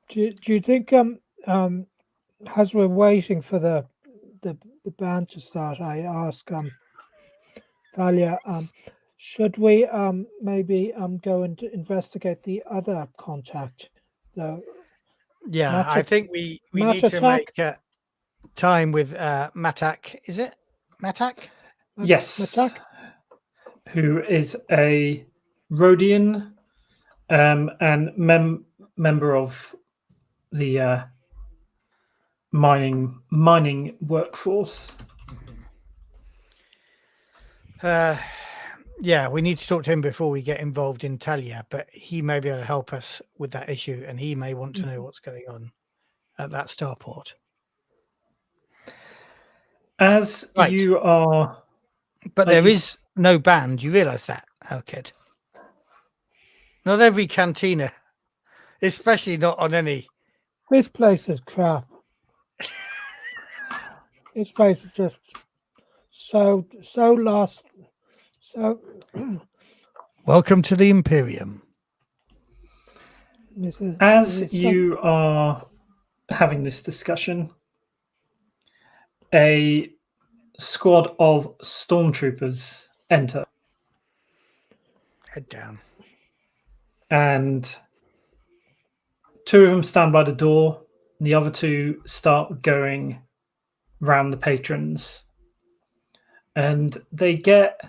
Do you think as we're waiting for the band to start, I ask Valia, should we maybe go and investigate the other contact? Yeah, I think we need to make time with Matak. Is it Matak? Yes. Matak? Who is a Rhodian and member of the mining workforce. Yeah, we need to talk to him before we get involved in Talia, but he may be able to help us with that issue, and he may want to know what's going on at that starport. As Right. you are... But there is no band. You realise that, our kid? Not every cantina, especially not on any. This place is crap. This place is just so lost. So Welcome to the Imperium. this As is you are having this discussion, a squad of stormtroopers enter, Head down. and two of them stand by the door, and the other two start going round the patrons. And they get,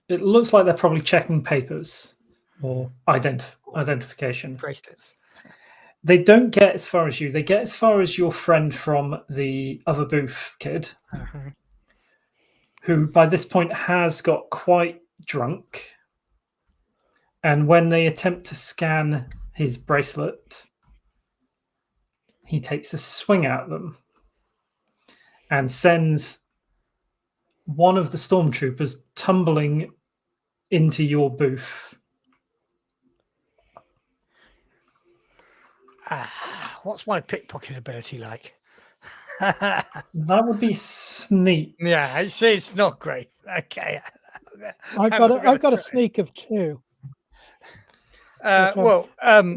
it looks like they're probably checking papers or identification. Bracelets. They don't get as far as you. They get as far as your friend from the other booth, Kid, Uh-huh. who by this point has got quite drunk. And when they attempt to scan his bracelet, he takes a swing at them and sends one of the stormtroopers tumbling into your booth. What's my pickpocket ability like? That would be sneak. Yeah, it's not great. Okay. I've got a sneak of 2. Well,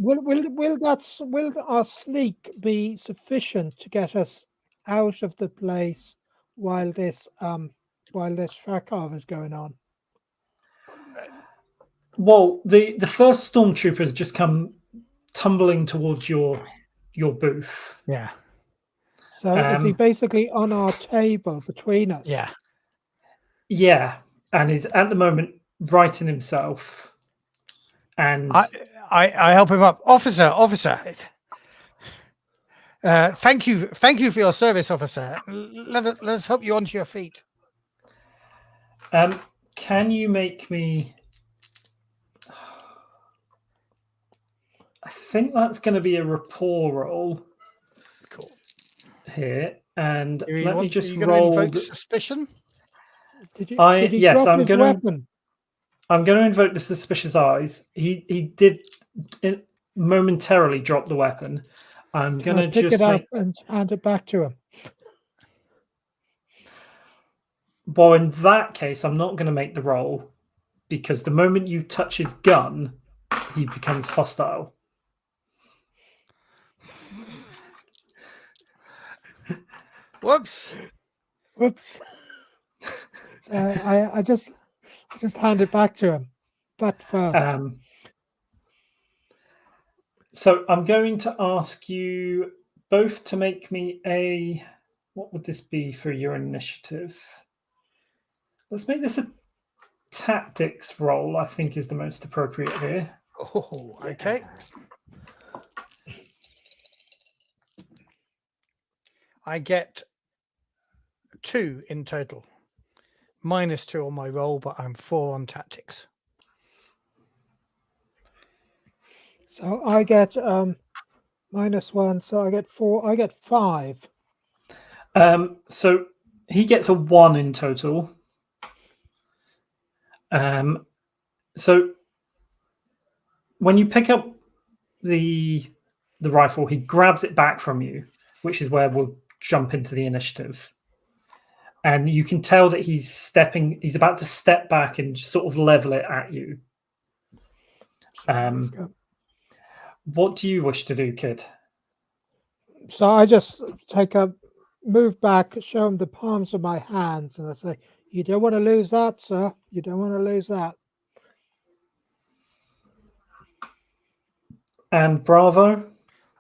Will our sneak be sufficient to get us out of the place while this Shrakov is going on? Well, the first stormtroopers just come tumbling towards your booth. yeah, So is he basically on our table between us? yeah. Yeah, and he's at the moment writing himself. And I help him up, officer. Thank you for your service, officer. Let's help you onto your feet. can you make me? I think that's going to be a rapport roll. Cool. Here, and Do you let me want- just are you gonna roll. invoke suspicion? Did he Yes, drop I'm his gonna- weapon? I'm going to invoke the suspicious eyes. He did momentarily drop the weapon. I'm going to Pick just it up make. and hand it back to him. Well, in that case, I'm not going to make the roll because the moment you touch his gun, he becomes hostile. Whoops. I just hand it back to him, but first. So I'm going to ask you both to make me a. What would this be for your initiative? Let's make this a tactics roll. I think is the most appropriate here. Oh, okay. I get 2 in total. -2 on my roll, but I'm 4 on tactics. So I get -1, so I get 4. I get 5. So he gets a 1 in total. So when you pick up the rifle, he grabs it back from you, which is where we'll jump into the initiative. And you can tell that he's about to step back and sort of level it at you. What do you wish to do, Kid? So I just move back, show him the palms of my hands, and I say, "You don't want to lose that, sir. You don't want to lose that." And Bravo?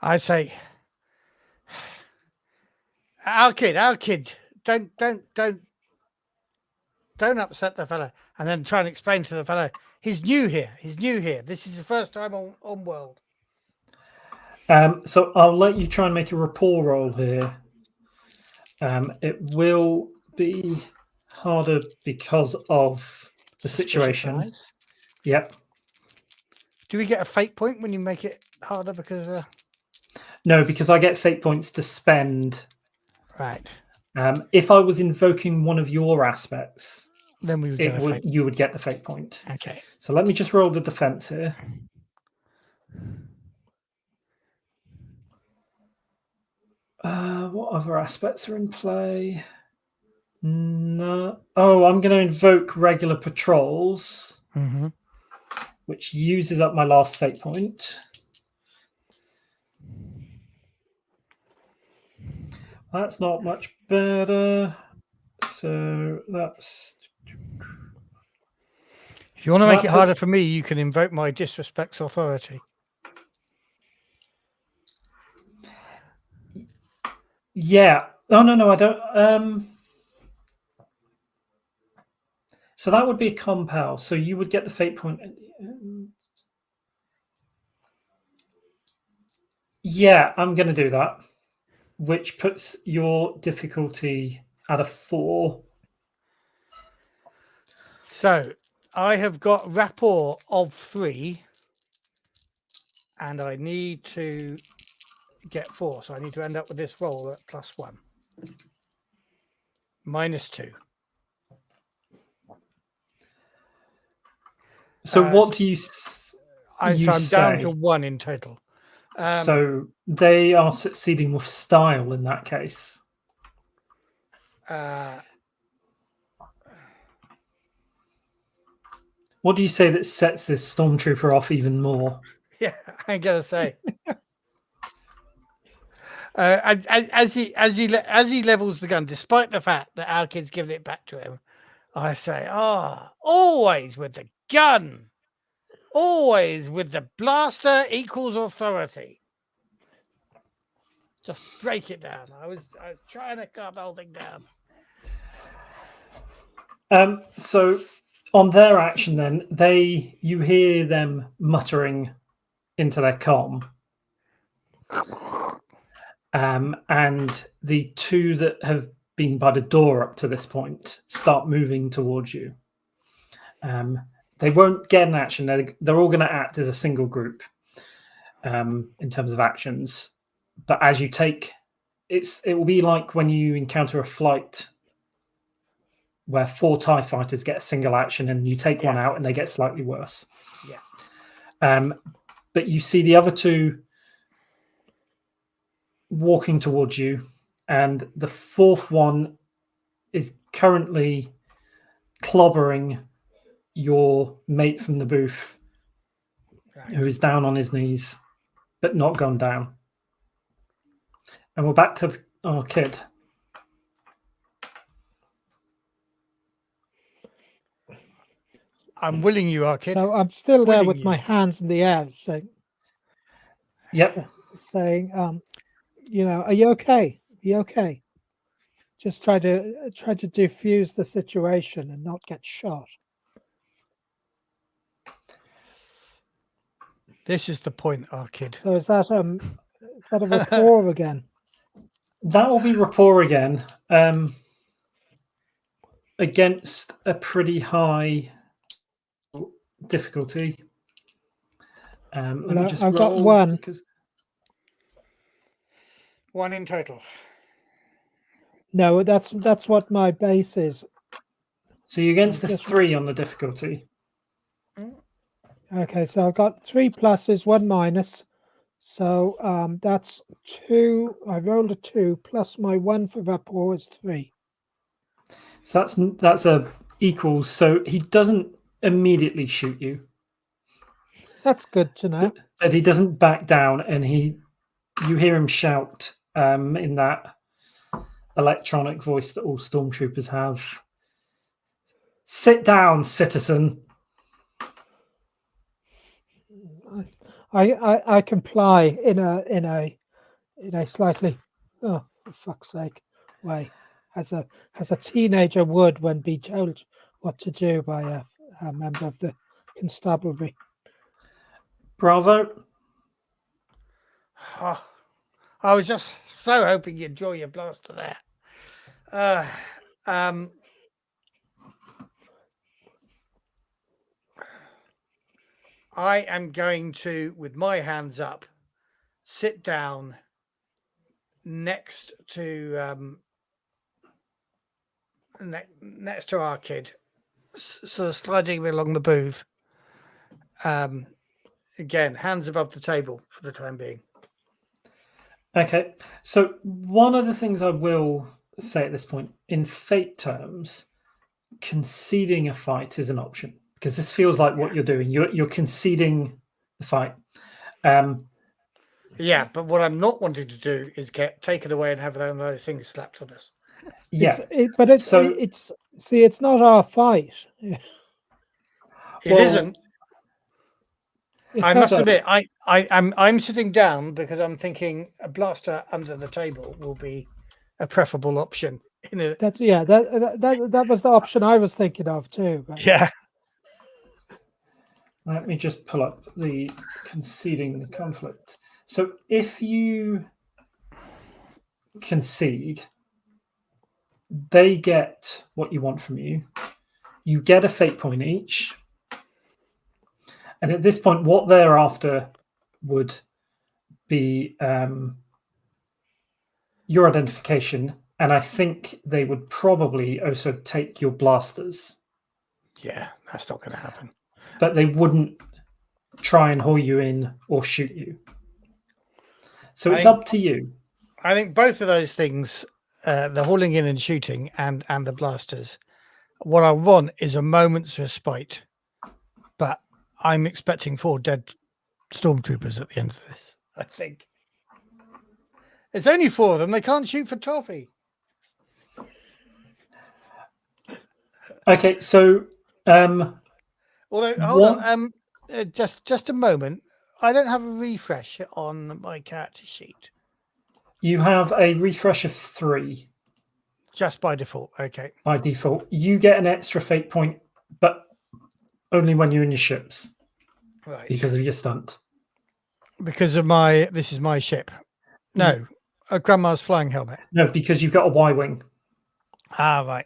I say, our kid, don't upset the fella, and then try and explain to the fella he's new here. This is the first time on world. So I'll let you try and make a rapport roll here. It will be harder because of the situation. Yep. Do we get a fate point when you make it harder because? No, because I get fate points to spend. Right. If I was invoking one of your aspects, Then we would get a fate. you would get the fate point. Okay. So let me just roll the defense here. What other aspects are in play? No. Oh, I'm going to invoke regular patrols, Mm-hmm. which uses up my last fate point. That's not much better. So that's... If you want to So make that it harder puts- for me, you can invoke my disrespect's authority. Yeah. Oh, no, I don't. So that would be a compel. So you would get the fate point. Yeah, I'm going to do that, which puts your difficulty at a 4. So I have got rapport of 3, and I need to get 4. So I need to end up with this roll at +1, -2. So what do you So I'm say? down to 1 in total. So they are succeeding with style in that case. What do you say that sets this stormtrooper off even more? Yeah, I gotta say. As he levels the gun, despite the fact that our kid's giving it back to him, I say, always with the gun, always with the blaster equals authority. Just break it down. I was trying to calm the whole thing down. So on their action, then you hear them muttering into their comm, and the 2 that have been by the door up to this point start moving towards you. They won't get an action. They're all going to act as a single group in terms of actions. But as you take, it will be like when you encounter a flight where 4 TIE fighters get a single action and you take one out and they get slightly worse. Yeah. But you see the other 2 walking towards you, and the 4th one is currently clobbering your mate from the booth, who is down on his knees, but not gone down. And we're back to our kid. I'm willing you are, kid. So I'm still there Willing with you. my hands in the air, Yep. saying, are you okay? Are you okay? Just try to defuse the situation and not get shot. This is the point, our kid. So is that a rapport again? That will be rapport again, against a pretty high difficulty. Let me just I've roll got 1. because 1 in total. No, that's what my base is. so you're against the 3 on the difficulty. Okay, so I've got 3 pluses, 1 minus. So that's 2. I rolled a 2 plus my 1 for rapport is 3. So that's a equals. So he doesn't immediately shoot you. That's good to know. But he doesn't back down, and you hear him shout in that electronic voice that all stormtroopers have. Sit down, citizen. I comply in a slightly, oh, for fuck's sake, way, as a teenager would when be told what to do by a member of the constabulary. Bravo. Oh, I was just so hoping you'd draw your blaster there. I am going to, with my hands up, sit down next to next to our kid, sort of sliding along the booth. Again, hands above the table for the time being. Okay, so one of the things I will say at this point, in fate terms, conceding a fight is an option because this feels like what you're doing. You're conceding the fight. Yeah, but what I'm not wanting to do is get taken away and have those things slapped on us. Yeah, It's not our fight. It Well, isn't. I must admit, I'm sitting down because I'm thinking a blaster under the table will be a preferable option. That was the option I was thinking of too. But Yeah. Let me just pull up the conceding the conflict. So if you concede, they get what you want from you. You get a fate point each. And at this point, what they're after would be your identification. And I think they would probably also take your blasters. Yeah, that's not going to happen. But they wouldn't try and haul you in or shoot you. So it's up to you. I think both of those things, the hauling in and shooting and the blasters, what I want is a moment's respite. But I'm expecting 4 dead stormtroopers at the end of this, I think. It's only 4 of them. They can't shoot for toffee. Okay, so although hold on, just a moment. I don't have a refresh on my character sheet. You have a refresh of 3. Just by default, okay. By default. You get an extra fate point, but only when you're in your ships. Right. Because of your stunt. Because of this is my ship. No, a Grandma's flying helmet. No, because you've got a Y-wing. Ah, right.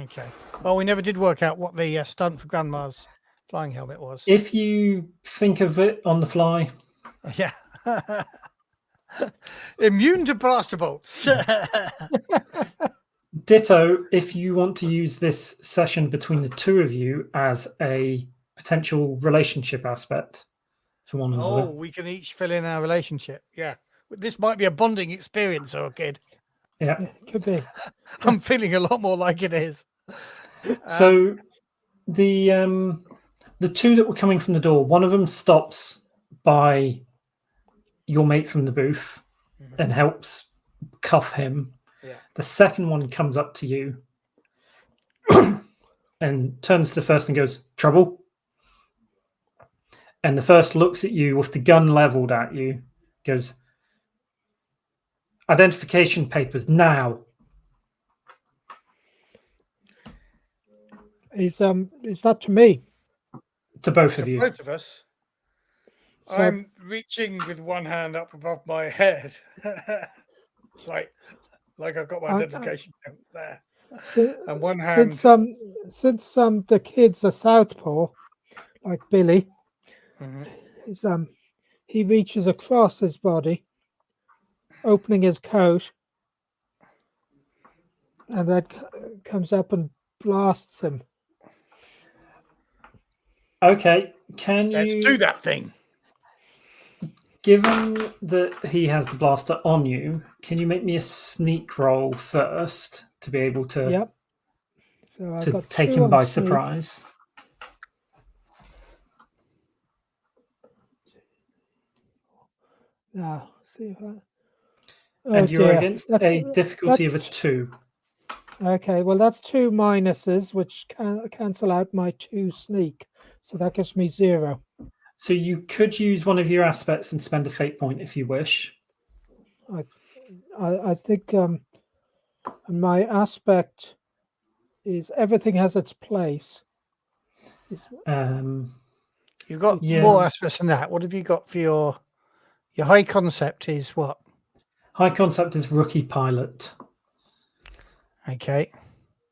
Okay. Well, we never did work out what the stunt for Grandma's flying helmet was. If you think of it on the fly. Yeah. Immune to blaster bolts. Ditto, if you want to use this session between the two of you as a potential relationship aspect for one another. Oh, we can each fill in our relationship. Yeah. This might be a bonding experience, or kid. Yeah. Could be. I'm feeling a lot more like it is. So the 2 that were coming from the door, one of them stops by your mate from the booth and helps cuff him. Yeah. The second one comes up to you and turns to the first and goes, "Trouble?" And the first looks at you with the gun leveled at you, goes, "Identification papers now." Is that to me? To both of you. Both of us. So, I'm reaching with one hand up above my head, like I've got my identification there, and one hand. Since the kids are southpaw, like Billy, he reaches across his body, opening his coat, and then comes up and blasts him. Okay, Let's do that thing. Given that he has the blaster on you, can you make me a sneak roll first to be able to, yep. So to take him by surprise? Now, see if I... and you're against a difficulty of a 2. Okay, well, that's 2 minuses, which cancel out my 2 sneak. So that gives me 0. So you could use one of your aspects and spend a fate point if you wish. I think my aspect is everything has its place. You've got more aspects than that. What have you got for your high concept is what? High concept is rookie pilot. Okay.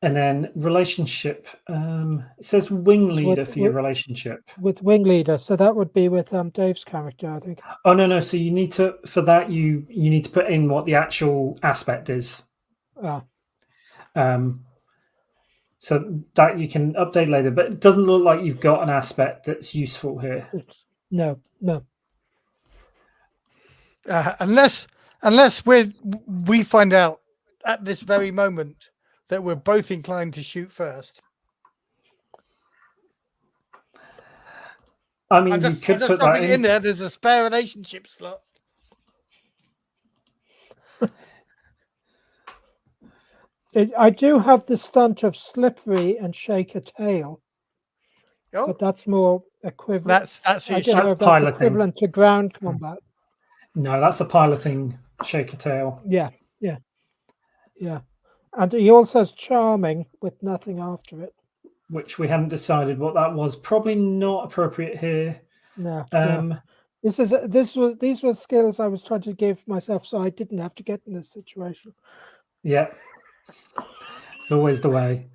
And then relationship, it says wing leader for your relationship. With wing leader, so that would be with Dave's character, I think. Oh no! So you need to, for that you need to put in what the actual aspect is. So that you can update later, but it doesn't look like you've got an aspect that's useful here. No. Unless we find out at this very moment that we're both inclined to shoot first. I mean, I'm you just could put that dropping it in in. there. There's a spare relationship slot. I do have the stunt of slippery and shake a tail, Oh, but that's more equivalent. that's I your don't know if that's piloting. equivalent to ground combat. No, that's the piloting shake a tail. Yeah. And he also has charming with nothing after it. Which we haven't decided what that was. Probably not appropriate here. No. These were skills I was trying to give myself, so I didn't have to get in this situation. Yeah, it's always the way.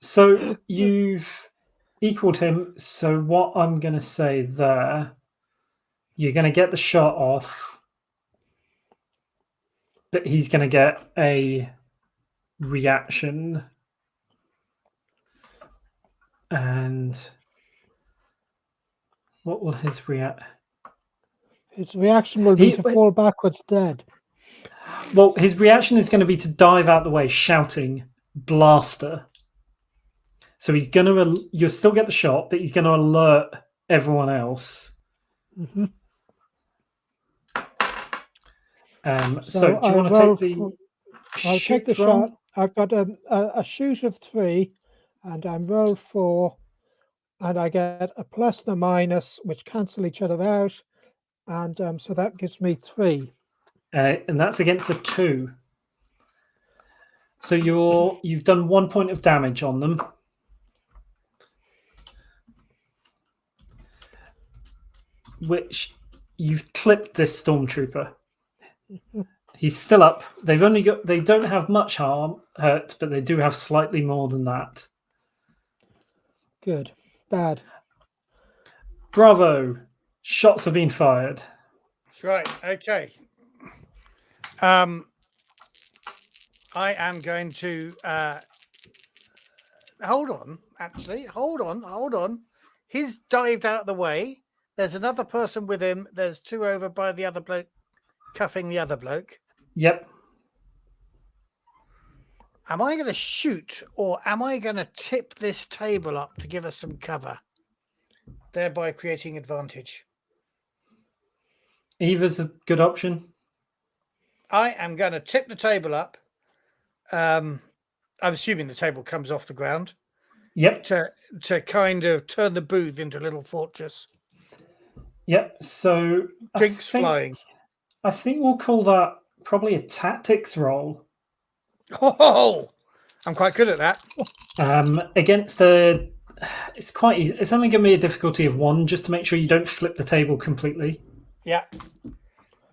So you've equaled him. So what I'm going to say there, you're going to get the shot off, but he's going to get a reaction. And what will his react? His reaction will be to fall backwards dead. Well, his reaction is going to be to dive out the way, shouting "blaster." So he's going to. You'll still get the shot, but he's going to alert everyone else. Mm-hmm. So do you want to take the? I'll take the shot. I've got a shoot of 3, and I'm roll 4, and I get a plus and a minus, which cancel each other out, and so that gives me 3. And that's against a 2. So you've done 1 point of damage on them. Which you've clipped this stormtrooper. He's still up. They don't have much hurt, but they do have slightly more than that. Good. Bad. Bravo. Shots have been fired. That's right. Okay. I am going to hold on. Actually, hold on. He's dived out of the way. There's another person with him. There's 2 over by the other bloke, cuffing the other bloke. Yep. Am I going to shoot, or am I going to tip this table up to give us some cover, thereby creating advantage? Either's a good option. I am going to tip the table up. I'm assuming the table comes off the ground. Yep. To kind of turn the booth into a little fortress. Yep. So Drinks flying. I think we'll call that probably a tactics roll. Oh, I'm quite good at that. Against a, it's quite easy. It's only going to be a difficulty of 1, just to make sure you don't flip the table completely. Yeah.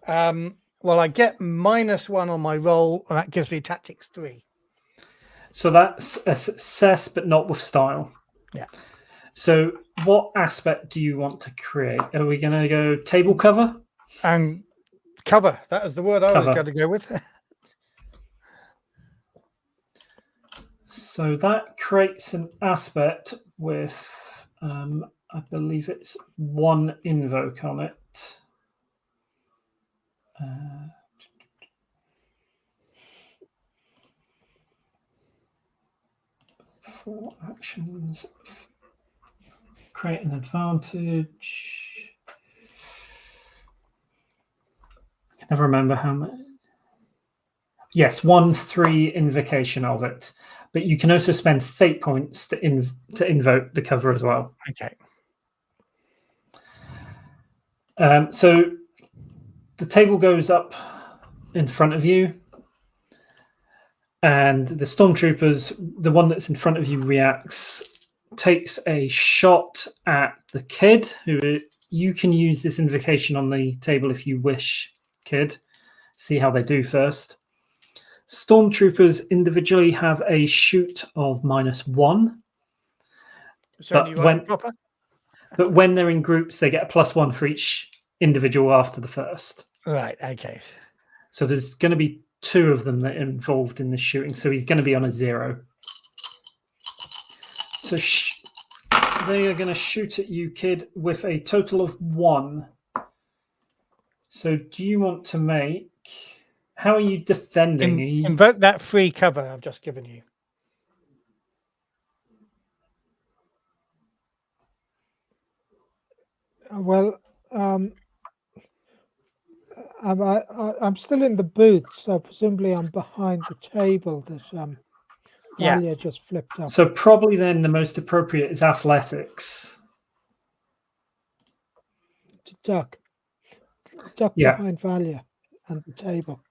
Well, I get -1 on my roll, and that gives me tactics 3. So that's a success, but not with style. Yeah. So what aspect do you want to create? Are we going to go table cover? And cover. That is the word I was going to go with. So that creates an aspect with, I believe it's 1 invoke on it. 4 actions. Create an advantage. I can never remember how many. Yes, 1/3 invocation of it. But you can also spend fate points to invoke the cover as well. Okay. So the table goes up in front of you, and the stormtroopers, the one that's in front of you, reacts, takes a shot at the kid. Who you can use this invocation on the table if you wish, kid. See how they do first. Stormtroopers individually have a shoot of -1. So But when they're in groups, they get a +1 for each individual after the first. Right, okay. So there's going to be 2 of them that are involved in this shooting. So he's going to be on a 0. So they are going to shoot at you, kid, with a total of 1. So do you want to make... How are you defending? Invoke that free cover I've just given you. Well, I'm still in the booth, so presumably I'm behind the table that Yeah. Valia just flipped up. So probably then the most appropriate is athletics. To duck Yeah. behind Valia and the table.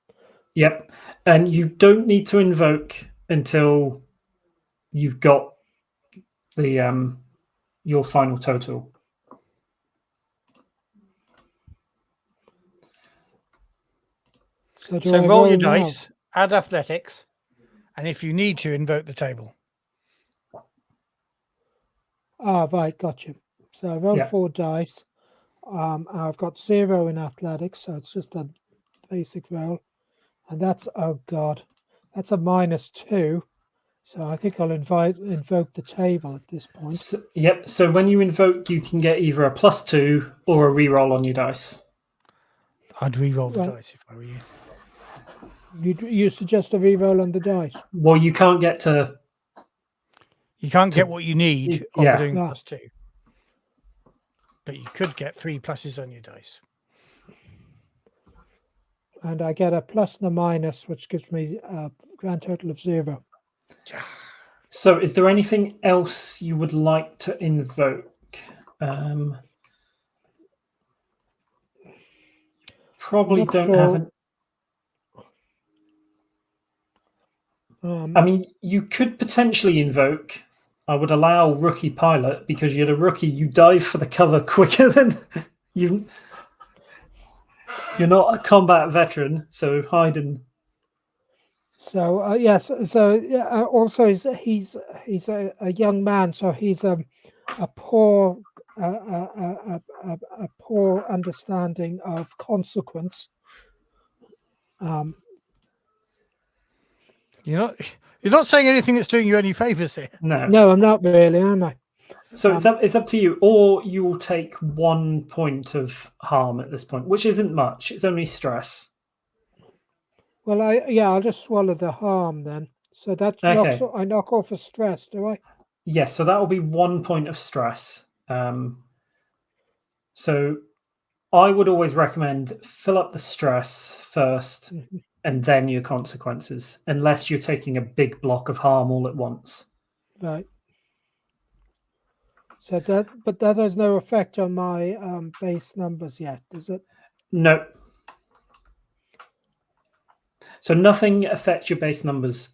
Yep. And you don't need to invoke until you've got the your final total. So do So I roll your now? dice, add athletics, and if you need to, invoke the table. Ah, right, got you. So I rolled Yeah. 4 dice. I've got 0 in athletics, so it's just a basic roll. And that's, oh God, that's a -2. So I think I'll invoke the table at this point. So, yep. So when you invoke, you can get either a +2 or a reroll on your dice. I'd re-roll the Right. dice if I were you. You suggest a reroll on the dice? Well, you can't get to... You can't get what you need on Yeah. doing Ah. +2. But you could get 3 pluses on your dice. And I get a plus and a minus, which gives me a grand total of 0. So is there anything else you would like to invoke? Probably Not don't sure. have an... Um, I mean, you could potentially invoke... I would allow rookie pilot, because you're the rookie. You dive for the cover quicker than you. You're not a combat veteran, so hide and... So yes. So yeah, also he's a young man, so he's a poor a poor understanding of consequence. You're not saying anything that's doing you any favors here. No, I'm not really, am I? So it's up to you, or you will take 1 point of harm at this point, which isn't much. It's only stress. Well, I'll just swallow the harm then. So that Okay. I knock off a stress, do I? Yes, so that will be 1 point of stress. So I would always recommend fill up the stress first and then your consequences, unless you're taking a big block of harm all at once. Right. So that has no effect on my base numbers yet, does it? No. So nothing affects your base numbers.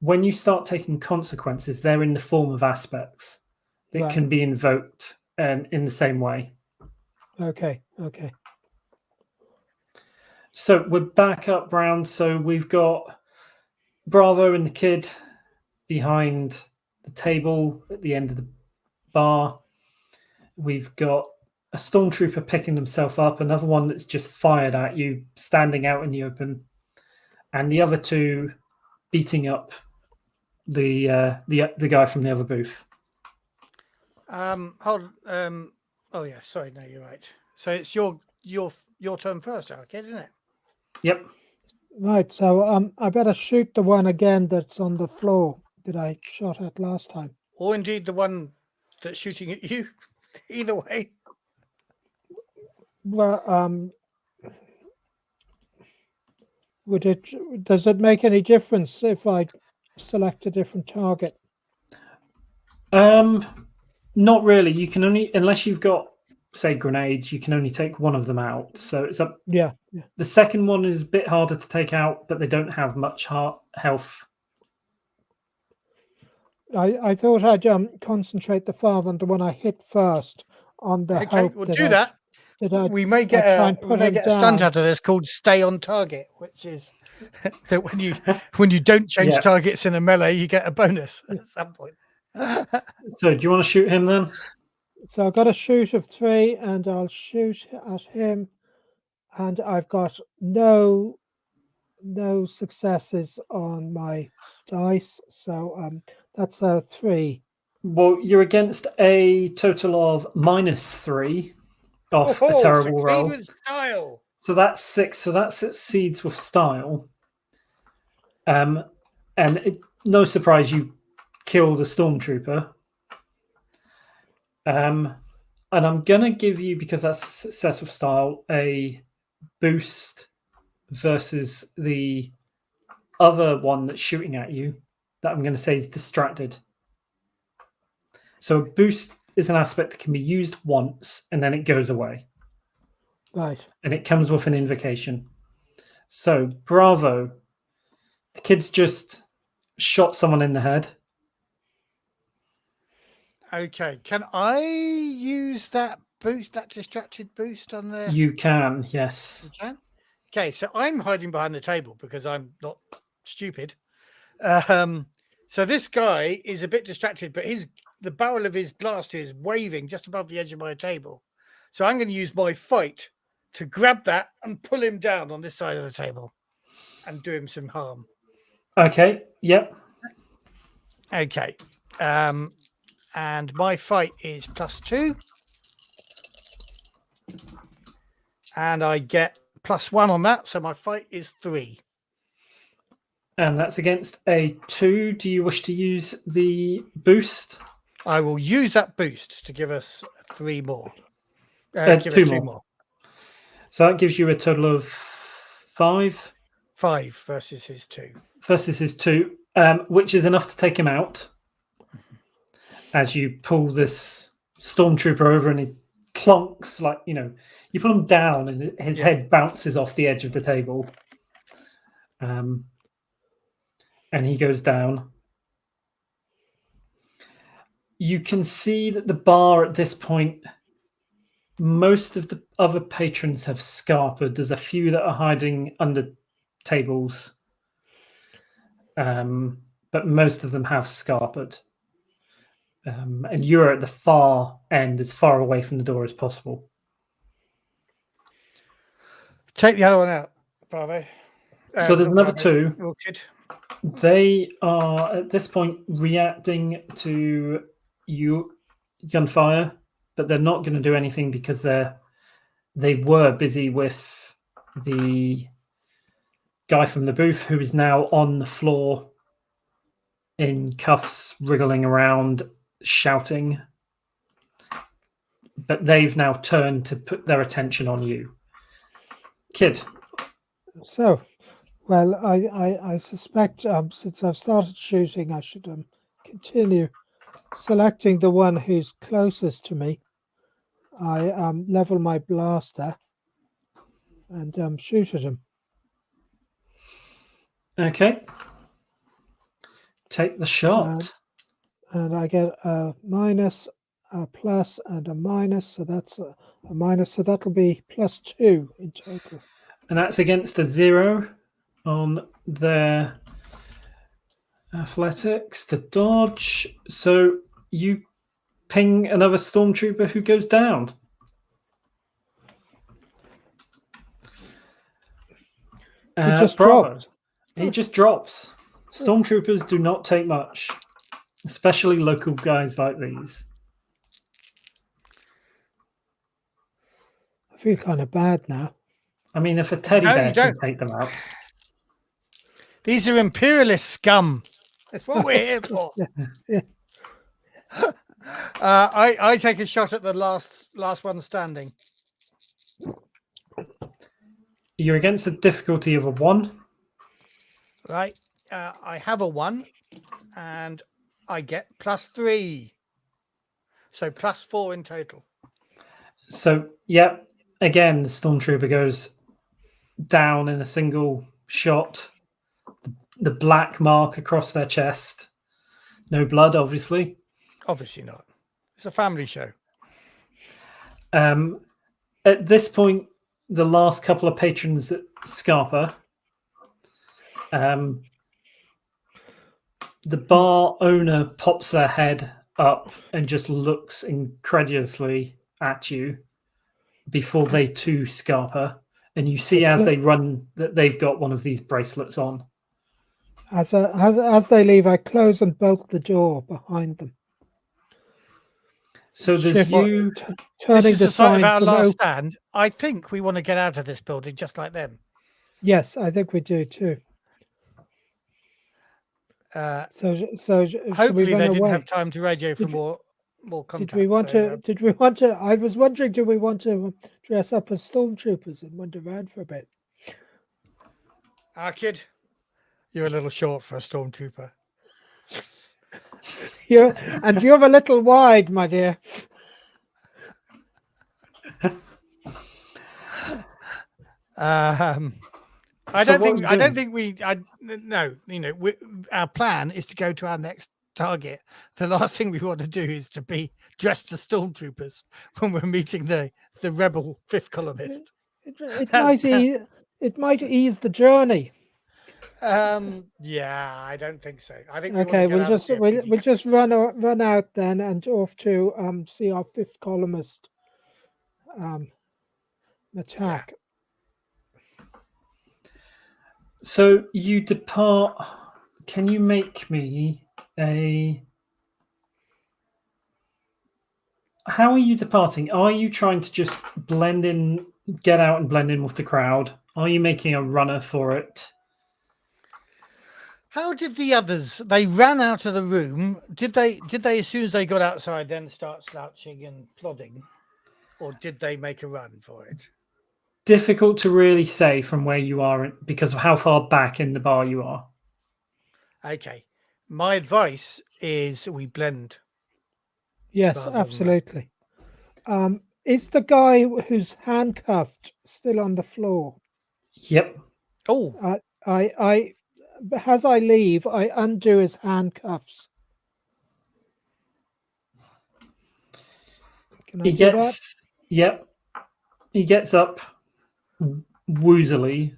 When you start taking consequences, they're in the form of aspects that Right. can be invoked in the same way. Okay. So we're back up round. So we've got Bravo and the kid behind the table at the end of the bar. We've got a stormtrooper picking himself up, another one that's just fired at you, standing out in the open, and the other 2 beating up the guy from the other booth. Hold. Oh yeah. Sorry. No, you're right. So it's your turn first, okay, isn't it? Yep. Right. So I better shoot the one again that's on the floor that I shot at last time. Or indeed the one that's shooting at you. Either way. Well, does it make any difference if I select a different target? Not really. You can only, unless you've got, say, grenades, you can only take one of them out. So it's up. Yeah. The second one is a bit harder to take out, but they don't have much health. I thought I'd concentrate the fire on the one I hit first on the Okay, hope we'll that do that. we may get try a and put him stunt down. out of this called "Stay on Target," which is that when you don't change Yeah. targets in a melee, you get a bonus at some point. So do you want to shoot him then? So I've got a shoot of 3, and I'll shoot at him, and I've got no successes on my dice. So that's a 3. Well, you're against a total of -3 off a terrible succeed roll. with style. So that's 6. So that succeeds with style. And no surprise, you kill the stormtrooper. And I'm going to give you, because that's a success with style, a boost versus the other one that's shooting at you that I'm going to say is distracted. So a boost is an aspect that can be used once and then it goes away. Right. And it comes with an invocation. So, bravo. The kid's just shot someone in the head. Okay, can I use that boost, that distracted boost on there? You can, yes. You can? Okay, so I'm hiding behind the table because I'm not stupid. So this guy is a bit distracted, but the barrel of his blaster is waving just above the edge of my table. So I'm going to use my fight to grab that and pull him down on this side of the table and do him some harm. Okay, yep. Okay. And my fight is +2. And I get +1 on that, so my fight is 3. And that's against a 2. Do you wish to use the boost? I will use that boost to give us 3 more. Give us 2 more. So that gives you a total of 5. 5 versus his 2. Versus his 2, which is enough to take him out. As you pull this stormtrooper over and he clonks, like, you pull him down and his head bounces off the edge of the table. And he goes down. You can see that the bar at this point, most of the other patrons have scarpered. There's a few that are hiding under tables. But most of them have scarpered. And you're at the far end, as far away from the door as possible. Take the other one out, Bravo. So there's another 2. Orchid. They are, at this point, reacting to you gunfire, but they're not going to do anything because they were busy with the guy from the booth who is now on the floor in cuffs, wriggling around, shouting. But they've now turned to put their attention on you. Kid. So, well, I suspect since I've started shooting, I should continue selecting the one who's closest to me. I level my blaster and shoot at him. Okay. Take the shot. And I get a minus, a plus, and a minus. So that's a minus. So that'll be +2 in total. And that's against a 0 on their athletics to dodge. So you ping another stormtrooper who goes down. He just dropped. He just drops. Stormtroopers do not take much, especially local guys like these. I feel kind of bad now. I mean, if a teddy bear can take them out. These are imperialist scum. That's what we're here for. Yeah. I take a shot at the last one standing. You're against a difficulty of a 1. Right. I have a 1 and I get +3. So +4 in total. So, yeah, again, the stormtrooper goes down in a single shot. The black mark across their chest. No blood, obviously. Obviously not. It's a family show. At this point, the last couple of patrons that scarper, the bar owner pops their head up and just looks incredulously at you before they too scarper. And you see as they run that they've got one of these bracelets on. As they leave, I close and bolt the door behind them. So there's shift, you. This turning is the the site of sign our from last open. stand. I think we want to get out of this building just like them. Yes, I think we do too. So should we Hopefully, run they didn't away? have time to radio for Did- more contact. Did we want so, to? Did we want to? I was wondering, do we want to dress up as stormtroopers and wander around for a bit? Our kid, you're a little short for a stormtrooper. You're a little wide, my dear. I So don't what think. are you I don't doing? think we. No. Our plan is to go to our next target. The last thing we want to do is to be dressed as stormtroopers when we're meeting the rebel fifth columnist. It might ease the journey. Yeah, I don't think so. I think we want to Okay, get out of here. we'll just run out then and off to see our fifth columnist attack. So you depart. Can you make me a? How are you departing? Are you trying to just blend in, get out and blend in with the crowd? Are you making a runner for it? How did the others? They ran out of the room. Did they? As soon as they got outside, then start slouching and plodding, or did they make a run for it? Difficult to really say from where you are because of how far back in the bar you are. Okay, my advice is we blend. Yes, rather than run. absolutely. Is the guy who's handcuffed still on the floor? Yep. Oh, As I leave, I undo his handcuffs. Can I He do gets. Yep. He gets up woozily.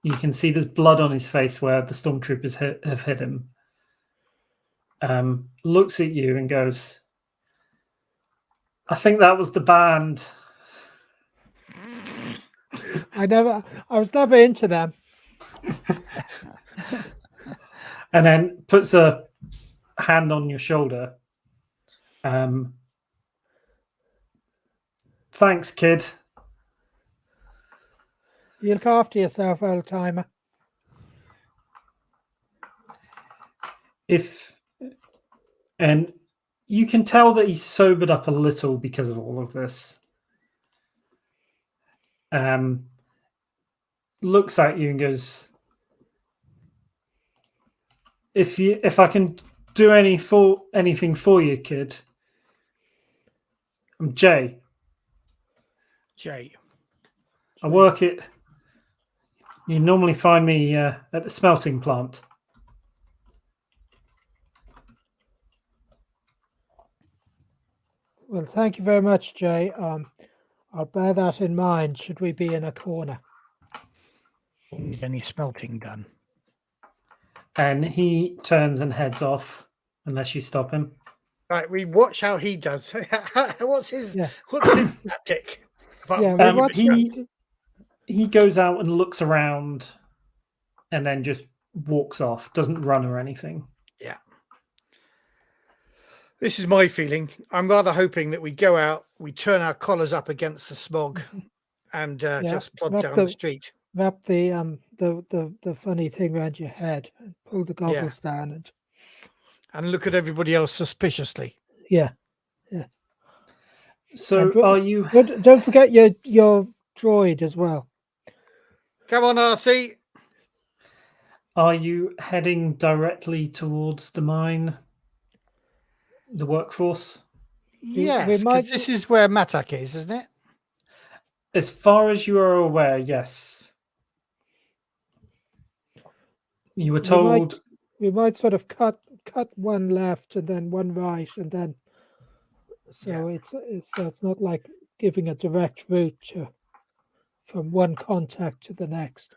You can see there's blood on his face where the stormtroopers have hit him. Looks at you and goes, I think that was the band. that? I was never into them. And then puts a hand on your shoulder. Thanks, kid. You look after yourself, old timer. And you can tell that he's sobered up a little because of all of this. Looks at you and goes, if I can do anything for you, kid, I'm Jay. I work it. You normally find me at the smelting plant. Well, thank you very much, Jay. I'll bear that in mind should we be in a corner. any smelting done? And he turns and heads off unless you stop him. Right, we watch how he does. What's his tactic? He goes out and looks around and then just walks off, doesn't run or anything. Yeah. This is my feeling. I'm rather hoping that we go out, we turn our collars up against the smog and just plod down the street. Wrap the funny thing around your head and pull the goggles down and look at everybody else suspiciously. Yeah. So are you? Don't forget your droid as well. Come on, RC. Are you heading directly towards the mine, the workforce? Yes, because this is where Matak is, isn't it? As far as you are aware, yes. You were told we might sort of cut one left and then one right, and then it's not like giving a direct route from one contact to the next.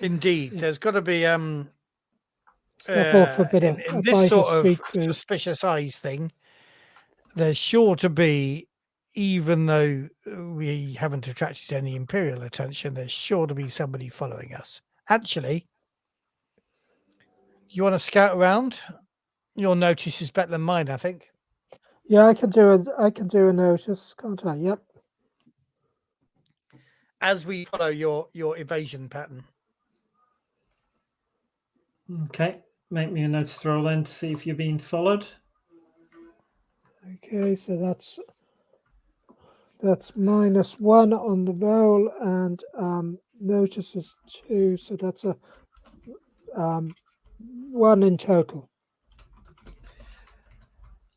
Indeed, there's got to be stop off a bit in this sort of suspicious eyes thing. There's sure to be, even though we haven't attracted any Imperial attention, there's sure to be somebody following us. Actually, you want to scout around? Your notice is better than mine, I think. Yeah, I can do a notice, can't I? Yep. As we follow your evasion pattern. Okay, make me a notice roll then to see if you're being followed. Okay, so that's -1 on the roll, and notice is 2, so that's a 1 in total.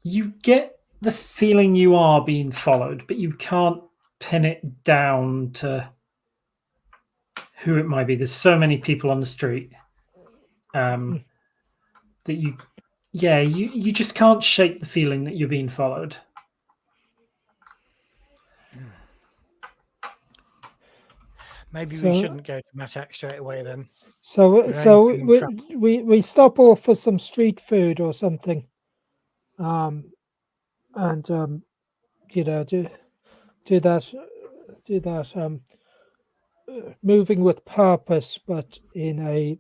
You get the feeling you are being followed, but you can't pin it down to who it might be. There's so many people on the street that you just can't shake the feeling that you're being followed. Maybe we shouldn't go to Matak straight away then. So we stop off for some street food or something, and you know, do that moving with purpose, but in a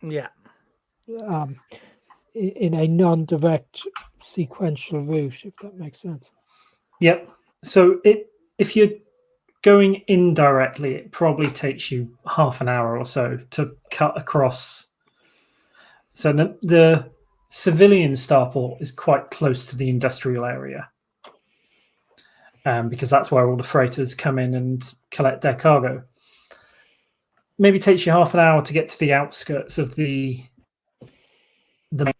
Yeah. In a non-direct sequential route, if that makes sense. Yep. So if you're going indirectly, it probably takes you half an hour or so to cut across. So the civilian starport is quite close to the industrial area, because that's where all the freighters come in and collect their cargo. Maybe takes you half an hour to get to the outskirts of the main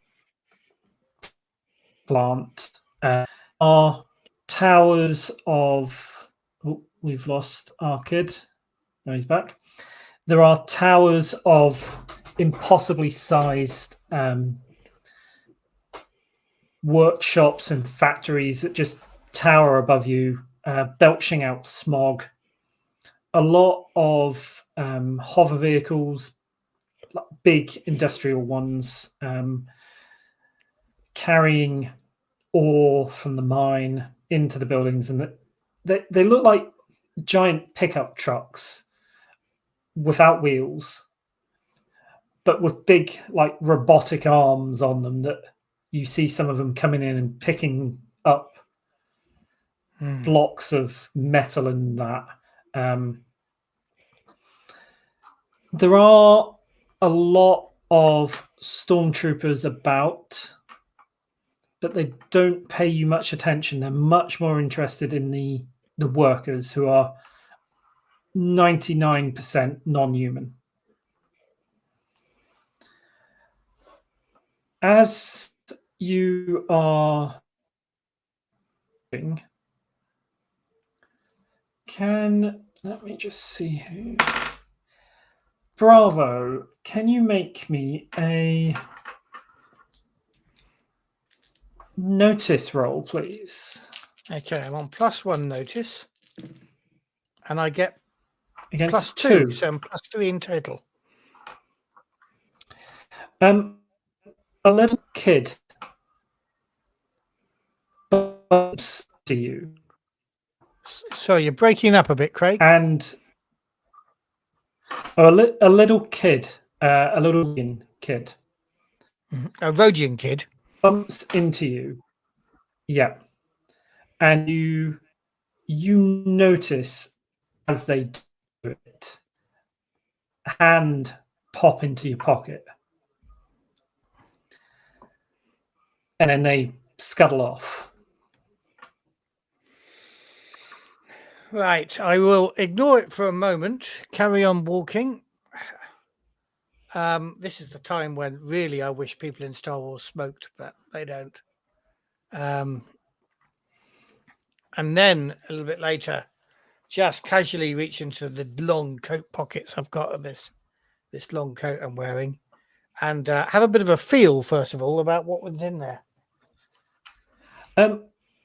plant. Are towers of... Oh, we've lost our kid. No, he's back. There are towers of impossibly sized workshops and factories that just tower above you, belching out smog. A lot of hover vehicles, big industrial ones, carrying ore from the mine into the buildings, and they look like giant pickup trucks without wheels, but with big, like, robotic arms on them that you see some of them coming in and picking up blocks of metal and that. There are a lot of stormtroopers about, but they don't pay you much attention. They're much more interested in the workers, who are 99% non-human. As you are... let me just see who... Bravo, can you make me a notice roll, please? Okay, I'm on +1 notice, and I get Against +2, so I'm +3 in total. A little kid bumps to you. So you're breaking up a bit, Craig. And a little kid, a little kid, a Rhodian kid, bumps into you. Yeah, and you notice as they do it, a hand pop into your pocket, and then they scuttle off. Right, I will ignore it for a moment, carry on walking. This is the time when really I wish people in Star Wars smoked, but they don't. And then a little bit later, just casually reach into the long coat pockets I've got of this long coat I'm wearing, and have a bit of a feel, first of all, about what was in there.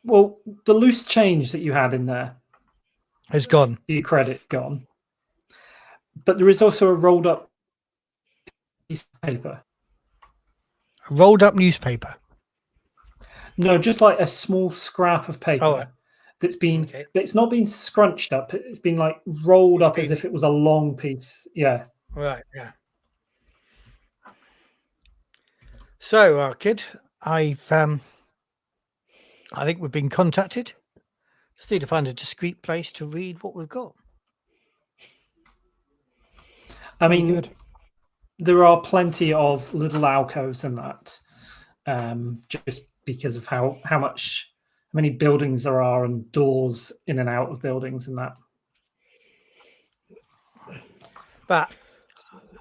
Well, the loose change that you had in there has gone. Your credit gone. But there is also a rolled up piece of paper. A rolled up newspaper? No, just like a small scrap of paper that's been... Okay. It's not been scrunched up. It's been like rolled up as if it was a long piece. Yeah. Right, yeah. So, kid, I've I think we've been contacted. Just need to find a discreet place to read what we've got. I Very mean, good. there are plenty of little alcoves in that, just because of how many buildings there are and doors in and out of buildings and that. But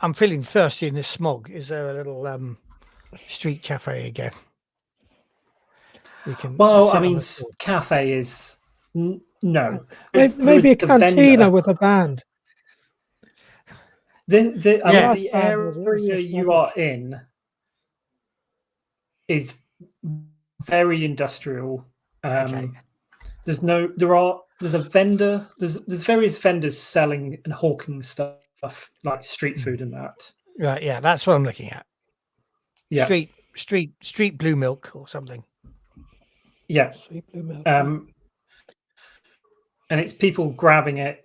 I'm feeling thirsty in this smog. Is there a little street cafe again? We can. Well, sit I on mean, the floor. cafe is no. Maybe a The cantina vendor. with a band. I mean, Yeah. Last the band was area just you rubbish. are in is very industrial. Okay. There's a vendor. There's various vendors selling and hawking stuff like street food and that. Right. Yeah, that's what I'm looking at. Yeah, Street blue milk or something. yeah. Street blue milk. And it's people grabbing it,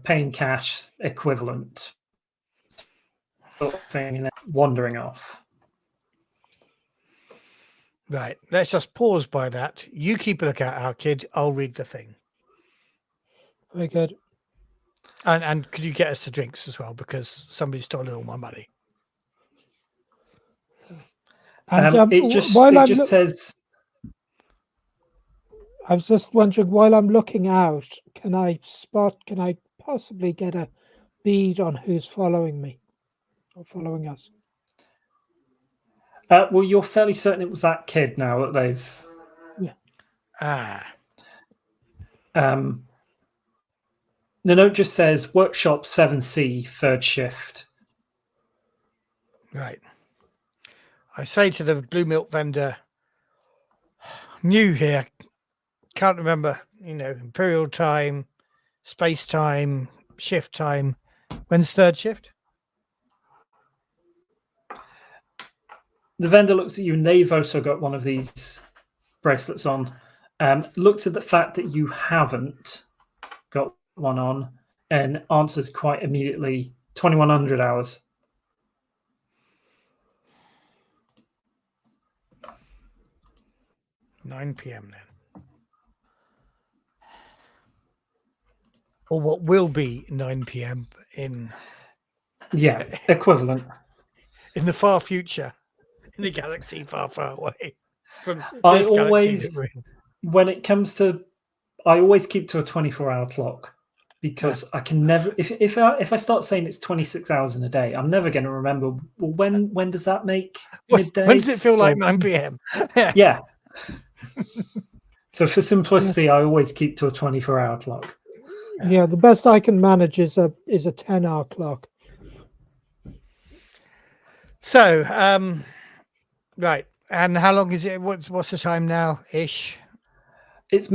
paying cash equivalent sort of thing, and then wandering off. Right. Let's just pause by that. You keep a look out, our kid. I'll read the thing. Very good. And could you get us the drinks as well? Because somebody's stolen all my money. And It just says. I was just wondering, while I'm looking out, can I possibly get a bead on who's following me or following us? Well, you're fairly certain it was that kid now that they've. Ah. The note just says workshop 7C, third shift. Right. I say to the blue milk vendor, new here, can't remember, Imperial time, space time, shift time. When's third shift? The vendor looks at you, and they've also got one of these bracelets on. Looks at the fact that you haven't got one on and answers quite immediately 2100 hours. £9 p.m. then. Or what will be 9 p.m. in equivalent in the far future, in the galaxy far, far away from I this always, galaxy that we're in. when it comes to, I always keep to a 24-hour clock because I can never. If I start saying it's 26 hours in a day, I'm never going to remember. Well, when does that make midday? When does it feel like 9 p.m.? Yeah. So for simplicity, I always keep to a 24-hour clock. Yeah, the best I can manage is a 10-hour clock. So, right. And how long is it? What's the time now, ish? It's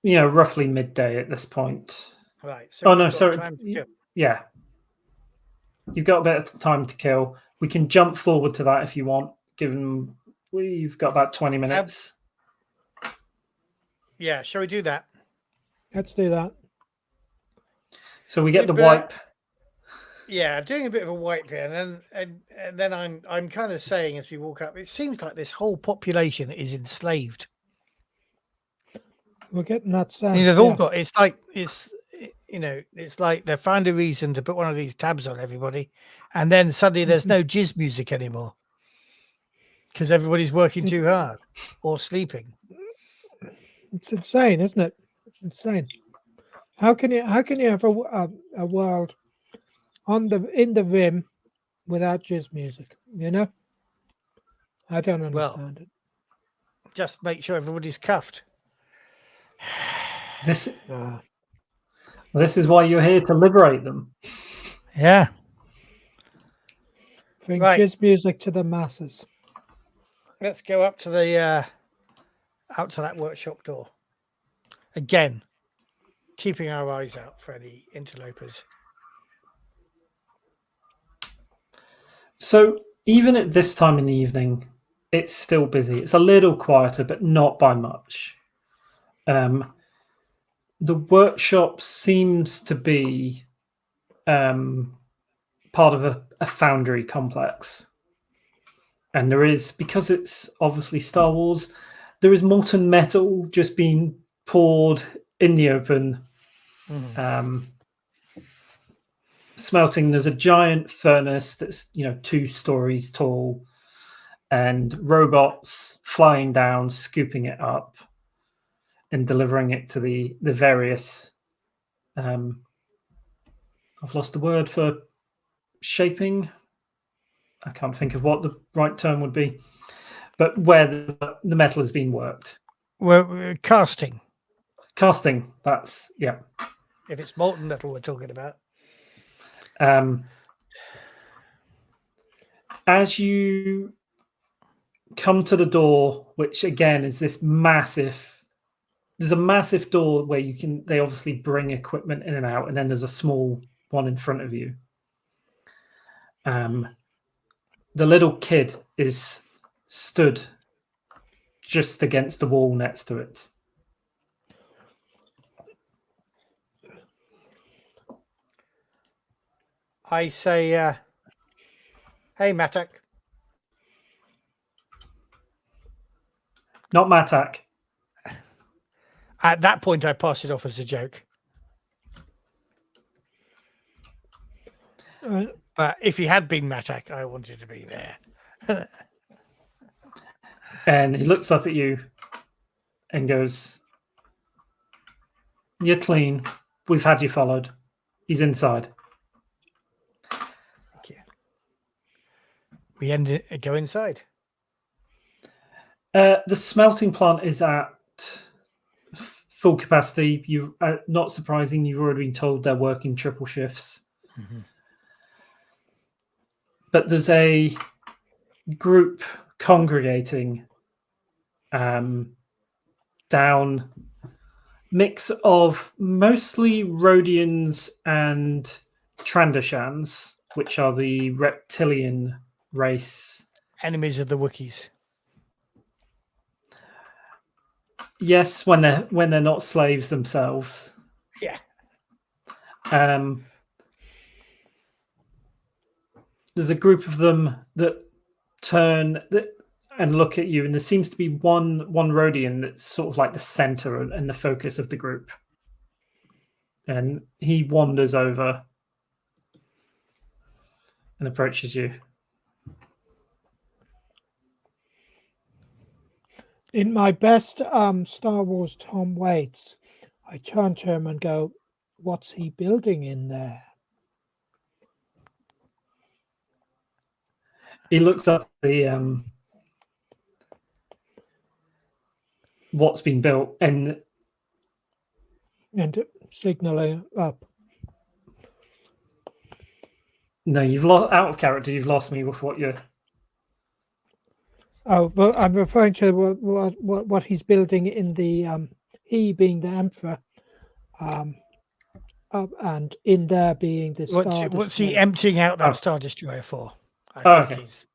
roughly midday at this point. Right. So oh no, sorry. Time to kill. Yeah, you've got a bit of time to kill. We can jump forward to that if you want. Given we've got about 20 minutes. Yeah. Shall we do that? Let's do that. So we get the wipe. Yeah, doing a bit of a wipe here, and then I'm kind of saying as we walk up, it seems like this whole population is enslaved. We're getting that sense. They've all got. It's like they found a reason to put one of these tabs on everybody, and then suddenly there's no jizz music anymore because everybody's working too hard or sleeping. It's insane, isn't it? It's insane. How can you have a world in the rim without jizz music? I don't understand it. Just make sure everybody's cuffed. This is why you're here to liberate them. Yeah. Bring jizz music to the masses. Let's go up to the out to that workshop door. Again, keeping our eyes out for any interlopers. So even at this time in the evening, it's still busy. It's a little quieter, but not by much. The workshop seems to be part of a foundry complex. And there is, because it's obviously Star Wars, There is molten metal just being poured in the open, smelting. There's a giant furnace that's 2 stories tall, and robots flying down, scooping it up, and delivering it to the various. I've lost the word for shaping. I can't think of what the right term would be, but where the metal has been worked. We're casting. Casting. That's yeah. If it's molten metal we're talking about. As you come to the door, which again is this massive, there's a massive door where they obviously bring equipment in and out, and then there's a small one in front of you. The little kid is stood just against the wall next to it. I say, hey, Matak. Not Matak. At that point, I passed it off as a joke. But if he had been Matak, I wanted to be there. And he looks up at you and goes, "You're clean. We've had you followed." He's inside. Thank you. We go inside. The smelting plant is at full capacity. You, not surprising. You've already been told they're working triple shifts. But there's a group congregating down, mix of mostly Rhodians and Trandashans, which are the reptilian race. Enemies of the Wookiees. Yes, when they're not slaves themselves. Yeah. There's a group of them that turn and look at you, and there seems to be one Rhodian that's sort of like the center and the focus of the group. And he wanders over and approaches you. In my best Star Wars Tom Waits, I turn to him and go, "What's he building in there?" He looks up the what's been built and signaling up. No, you've lost out of character. You've lost me with what you're. Oh, well, I'm referring to what he's building in the he being the Emperor, and in there being the Star What's he Destroyer. emptying out that Star Destroyer for? I think okay. he's.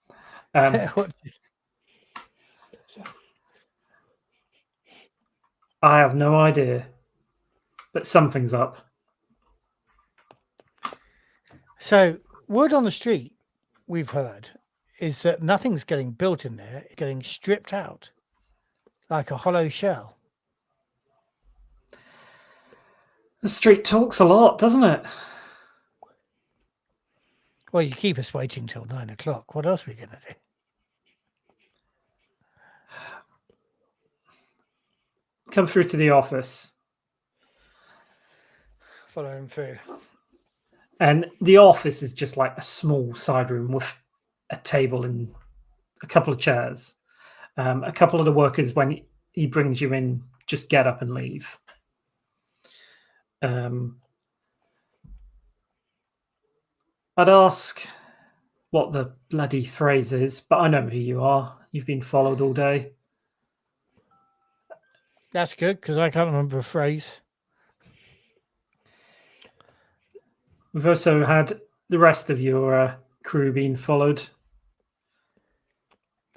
I have no idea, but something's up. So, word on the street, we've heard, is that nothing's getting built in there. It's getting stripped out like a hollow shell. The street talks a lot, doesn't it? Well, you keep us waiting till 9 o'clock. What else are we going to do? Come through to the office. Follow him through. And the office is just like a small side room with a table and a couple of chairs. A couple of the workers, when he brings you in, just get up and leave. I'd ask what the bloody phrase is, but I know who you are. You've been followed all day. That's good, because I can't remember a phrase. We've also had the rest of your crew being followed.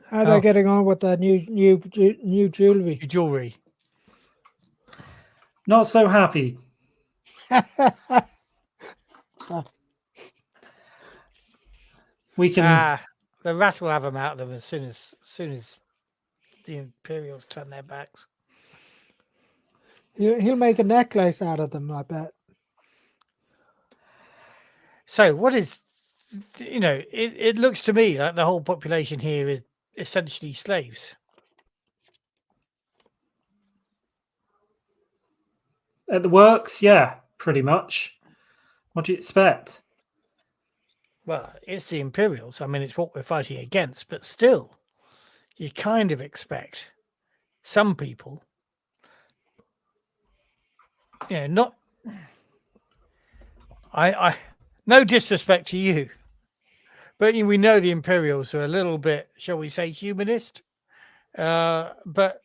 How are they getting on with their new jewelry? Jewelry. Not so happy. We can. The rat will have them out of them as soon as the Imperials turn their backs. He'll make a necklace out of them, I bet. So what is, it looks to me like the whole population here is essentially slaves. At the works, yeah, pretty much. What do you expect? Well, it's the Imperials. I mean, it's what we're fighting against, but still, you kind of expect some people, not. I no disrespect to you, but we know the Imperials are a little bit, shall we say, humanist. But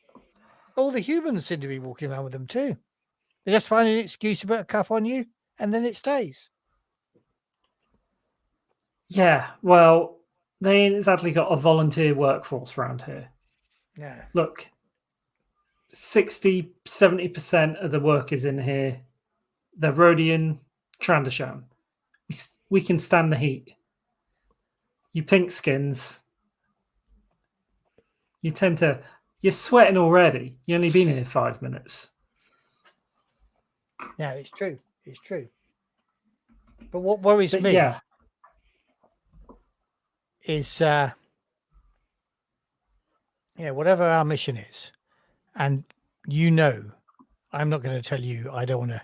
all the humans seem to be walking around with them too. They just find an excuse to put a cuff on you, and then it stays. Yeah, well, they ain't exactly got a volunteer workforce around here. Yeah. Look, 60-70% of the workers in here, they're Rhodian, Trandoshan. We can stand the heat. You pink skins, you're sweating already. You only been here 5 minutes. Yeah, it's true. It's true. But what worries me Yeah, is, whatever our mission is, and I'm not going to tell you, I don't want to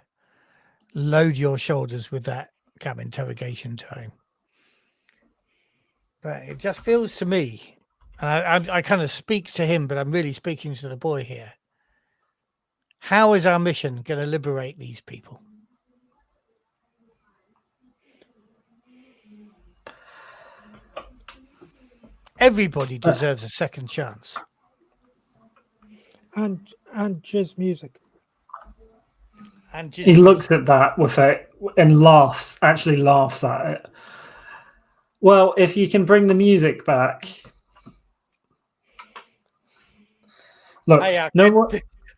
load your shoulders with that cab interrogation tone. But it just feels to me, and I kind of speak to him, but I'm really speaking to the boy here. How is our mission going to liberate these people? Everybody deserves a second chance. And jizz music. And he looks at that with it and actually laughs at it. Well, if you can bring the music back. Look,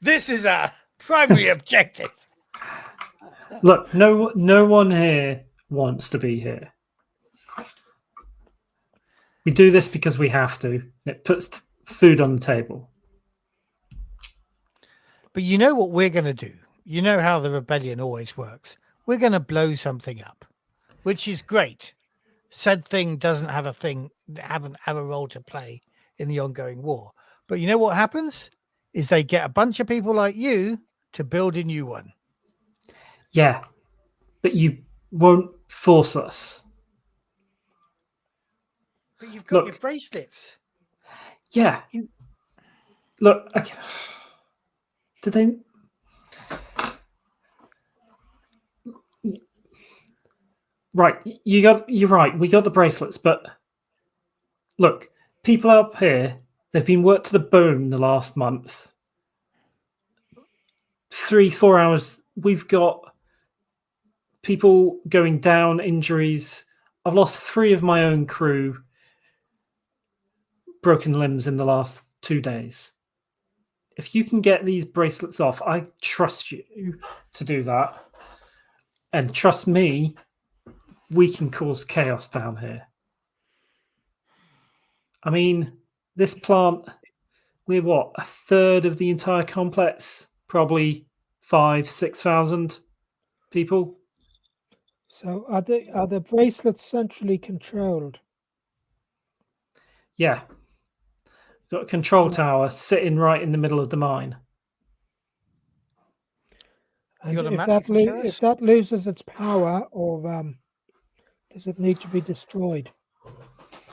this is our primary objective. Look, no one here wants to be here. We do this because we have to. It puts food on the table. But you know what we're going to do? You know how the rebellion always works. We're going to blow something up, which is great. Said thing doesn't have a role to play in the ongoing war. But you know what happens? Is they get a bunch of people like you to build a new one. Yeah, but you won't force us. But you've got your bracelets. Yeah. Look, did they... Right, you're right. We got the bracelets, but look, people up here, they've been worked to the bone the last month. 3-4 hours. We've got people going down, injuries. I've lost 3 of my own crew, broken limbs in the last 2 days. If you can get these bracelets off, I trust you to do that. And trust me, we can cause chaos down here. I mean, this plant, we're what, a third of the entire complex? Probably 5,000-6,000 people. So are the bracelets centrally controlled? Yeah. Got a control tower sitting right in the middle of the mine. And if that loses its power, or does it need to be destroyed?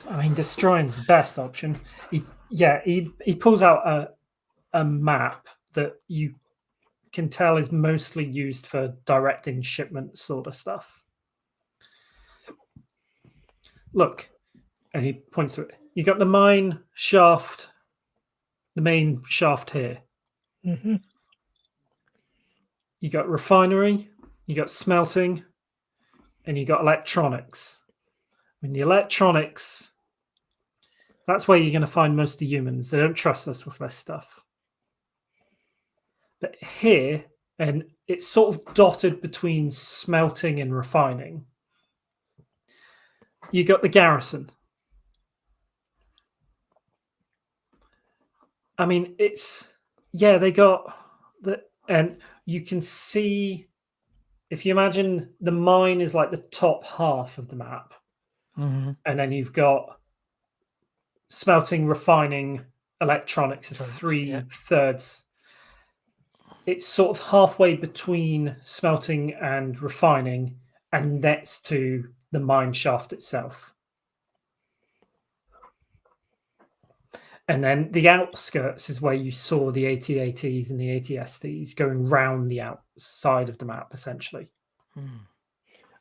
I mean, destroying is the best option. He pulls out a map that you can tell is mostly used for directing shipment sort of stuff. Look, and he points to it. You got the mine shaft, the main shaft here. Mm-hmm. You got refinery, you got smelting, and you got electronics. I mean, the electronics, that's where you're going to find most of the humans. They don't trust us with this stuff. But here, and it's sort of dotted between smelting and refining, you got the garrison. I mean, they got and you can see, if you imagine the mine is like the top half of the map, Mhm. and then you've got smelting, refining, electronics is Yeah. 3/3. It's sort of halfway between smelting and refining, and next to the mine shaft itself. And then the outskirts is where you saw the AT-ATs and the AT-STs going round the outside of the map, essentially.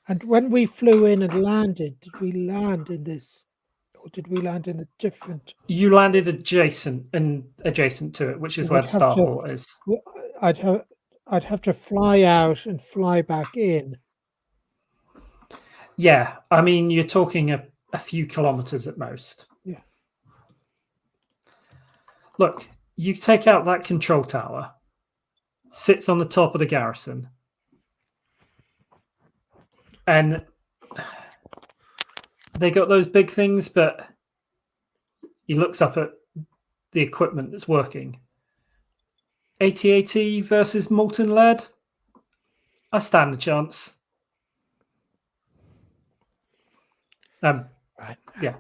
And when we flew in and landed, did we land in this, or did we land in a different? You landed adjacent to it, which is where the starport is. I'd have to fly out and fly back in. Yeah, I mean, you're talking a few kilometers at most. Yeah. Look, you take out that control tower, sits on the top of the garrison, and they got those big things, but he looks up at the equipment that's working. AT-AT versus molten lead? I stand a chance. Right. Yeah.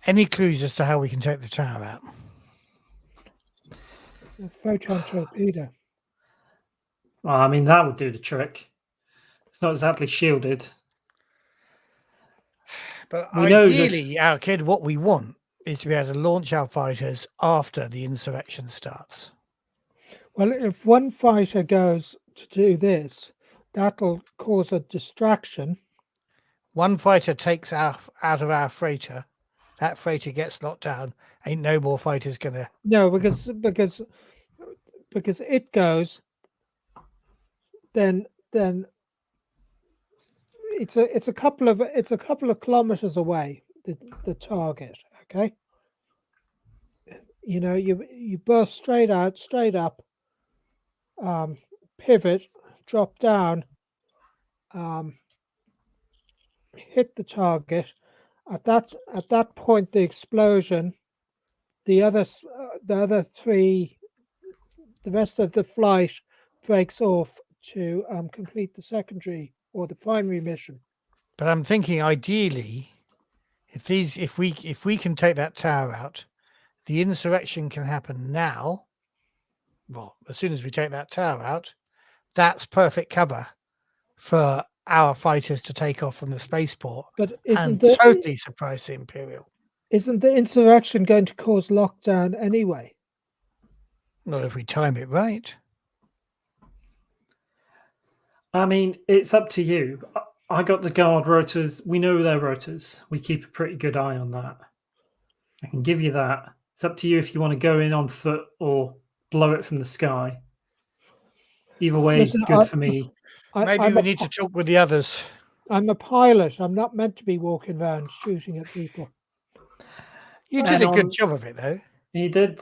Any clues as to how we can take the tower out? A photon torpedo. Well, I mean, that would do the trick. It's not exactly shielded. But We know ideally, our kid, what we want is to be able to launch our fighters after the insurrection starts. Well, if one fighter goes to do this, that'll cause a distraction. One fighter takes out of our freighter, that freighter gets locked down. Ain't no more fighters gonna. No, because it goes, then it's a couple of kilometers away, the target. Okay. You know, you burst straight out, straight up, pivot, drop down, hit the target. At that point, the explosion, the other three, the rest of the flight breaks off to complete the secondary or the primary mission. But I'm thinking, ideally, if we can take that tower out, the insurrection can happen now. Well, as soon as we take that tower out, that's perfect cover for our fighters to take off from the spaceport But and totally surprise the Imperial. Isn't the insurrection going to cause lockdown anyway? Not if we time it right. I mean, it's up to you. I got the guard rotors. We know their rotors. We keep a pretty good eye on that. I can give you that. It's up to you if you want to go in on foot or blow it from the sky. Either way is good for me. Maybe we need to talk with the others. I'm a pilot. I'm not meant to be walking around shooting at people. You did a good job of it, though. He did.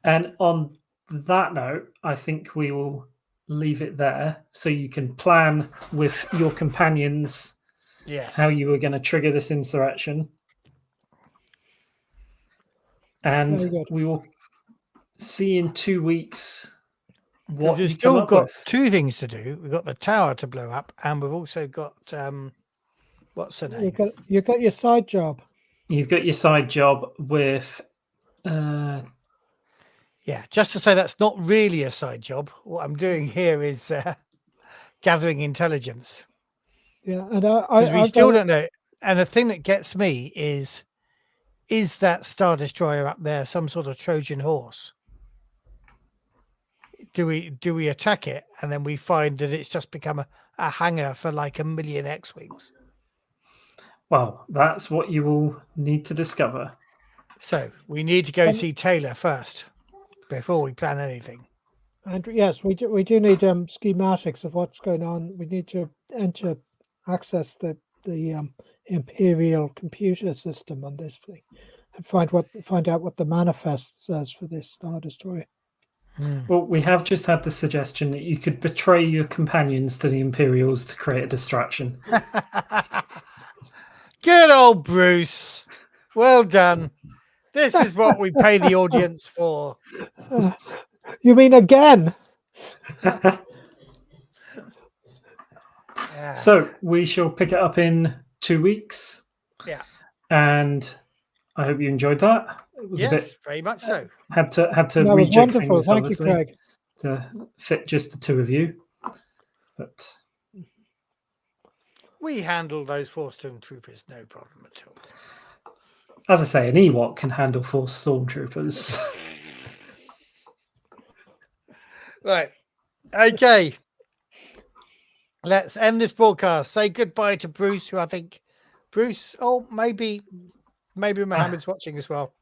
And on that note, I think we will leave it there so you can plan with your companions how you were going to trigger this insurrection. And we will see in 2 weeks what we've still got two things to do. We've got the tower to blow up, and we've also got what's the name? You've got your side job. You've got your side job with yeah, just to say that's not really a side job. What I'm doing here is gathering intelligence. Yeah, and we still don't know. And the thing that gets me is that Star Destroyer up there some sort of Trojan horse? Do we attack it and then we find that it's just become a hangar for like 1 million X-wings? Well, that's what you will need to discover. So we need to go see Taylor first before we plan anything. And yes, we do need schematics of what's going on. We need to access the Imperial computer system on this thing and find out what the manifest says for this Star Destroyer. Well, we have just had the suggestion that you could betray your companions to the Imperials to create a distraction. Good old Bruce. Well done. This is what we pay the audience for. You mean again? Yeah. So we shall pick it up in 2 weeks. Yeah. And I hope you enjoyed that. It was a bit very much so. had to That was rejig wonderful. things, Thank you, obviously, Craig. to fit just the two of you. But We handle those 4 stormtroopers, no problem at all. as I say, an Ewok can handle 4 stormtroopers. Right. Okay. Let's end this broadcast. Say goodbye to Bruce, who I think Bruce. Oh, maybe Mohammed's watching as well.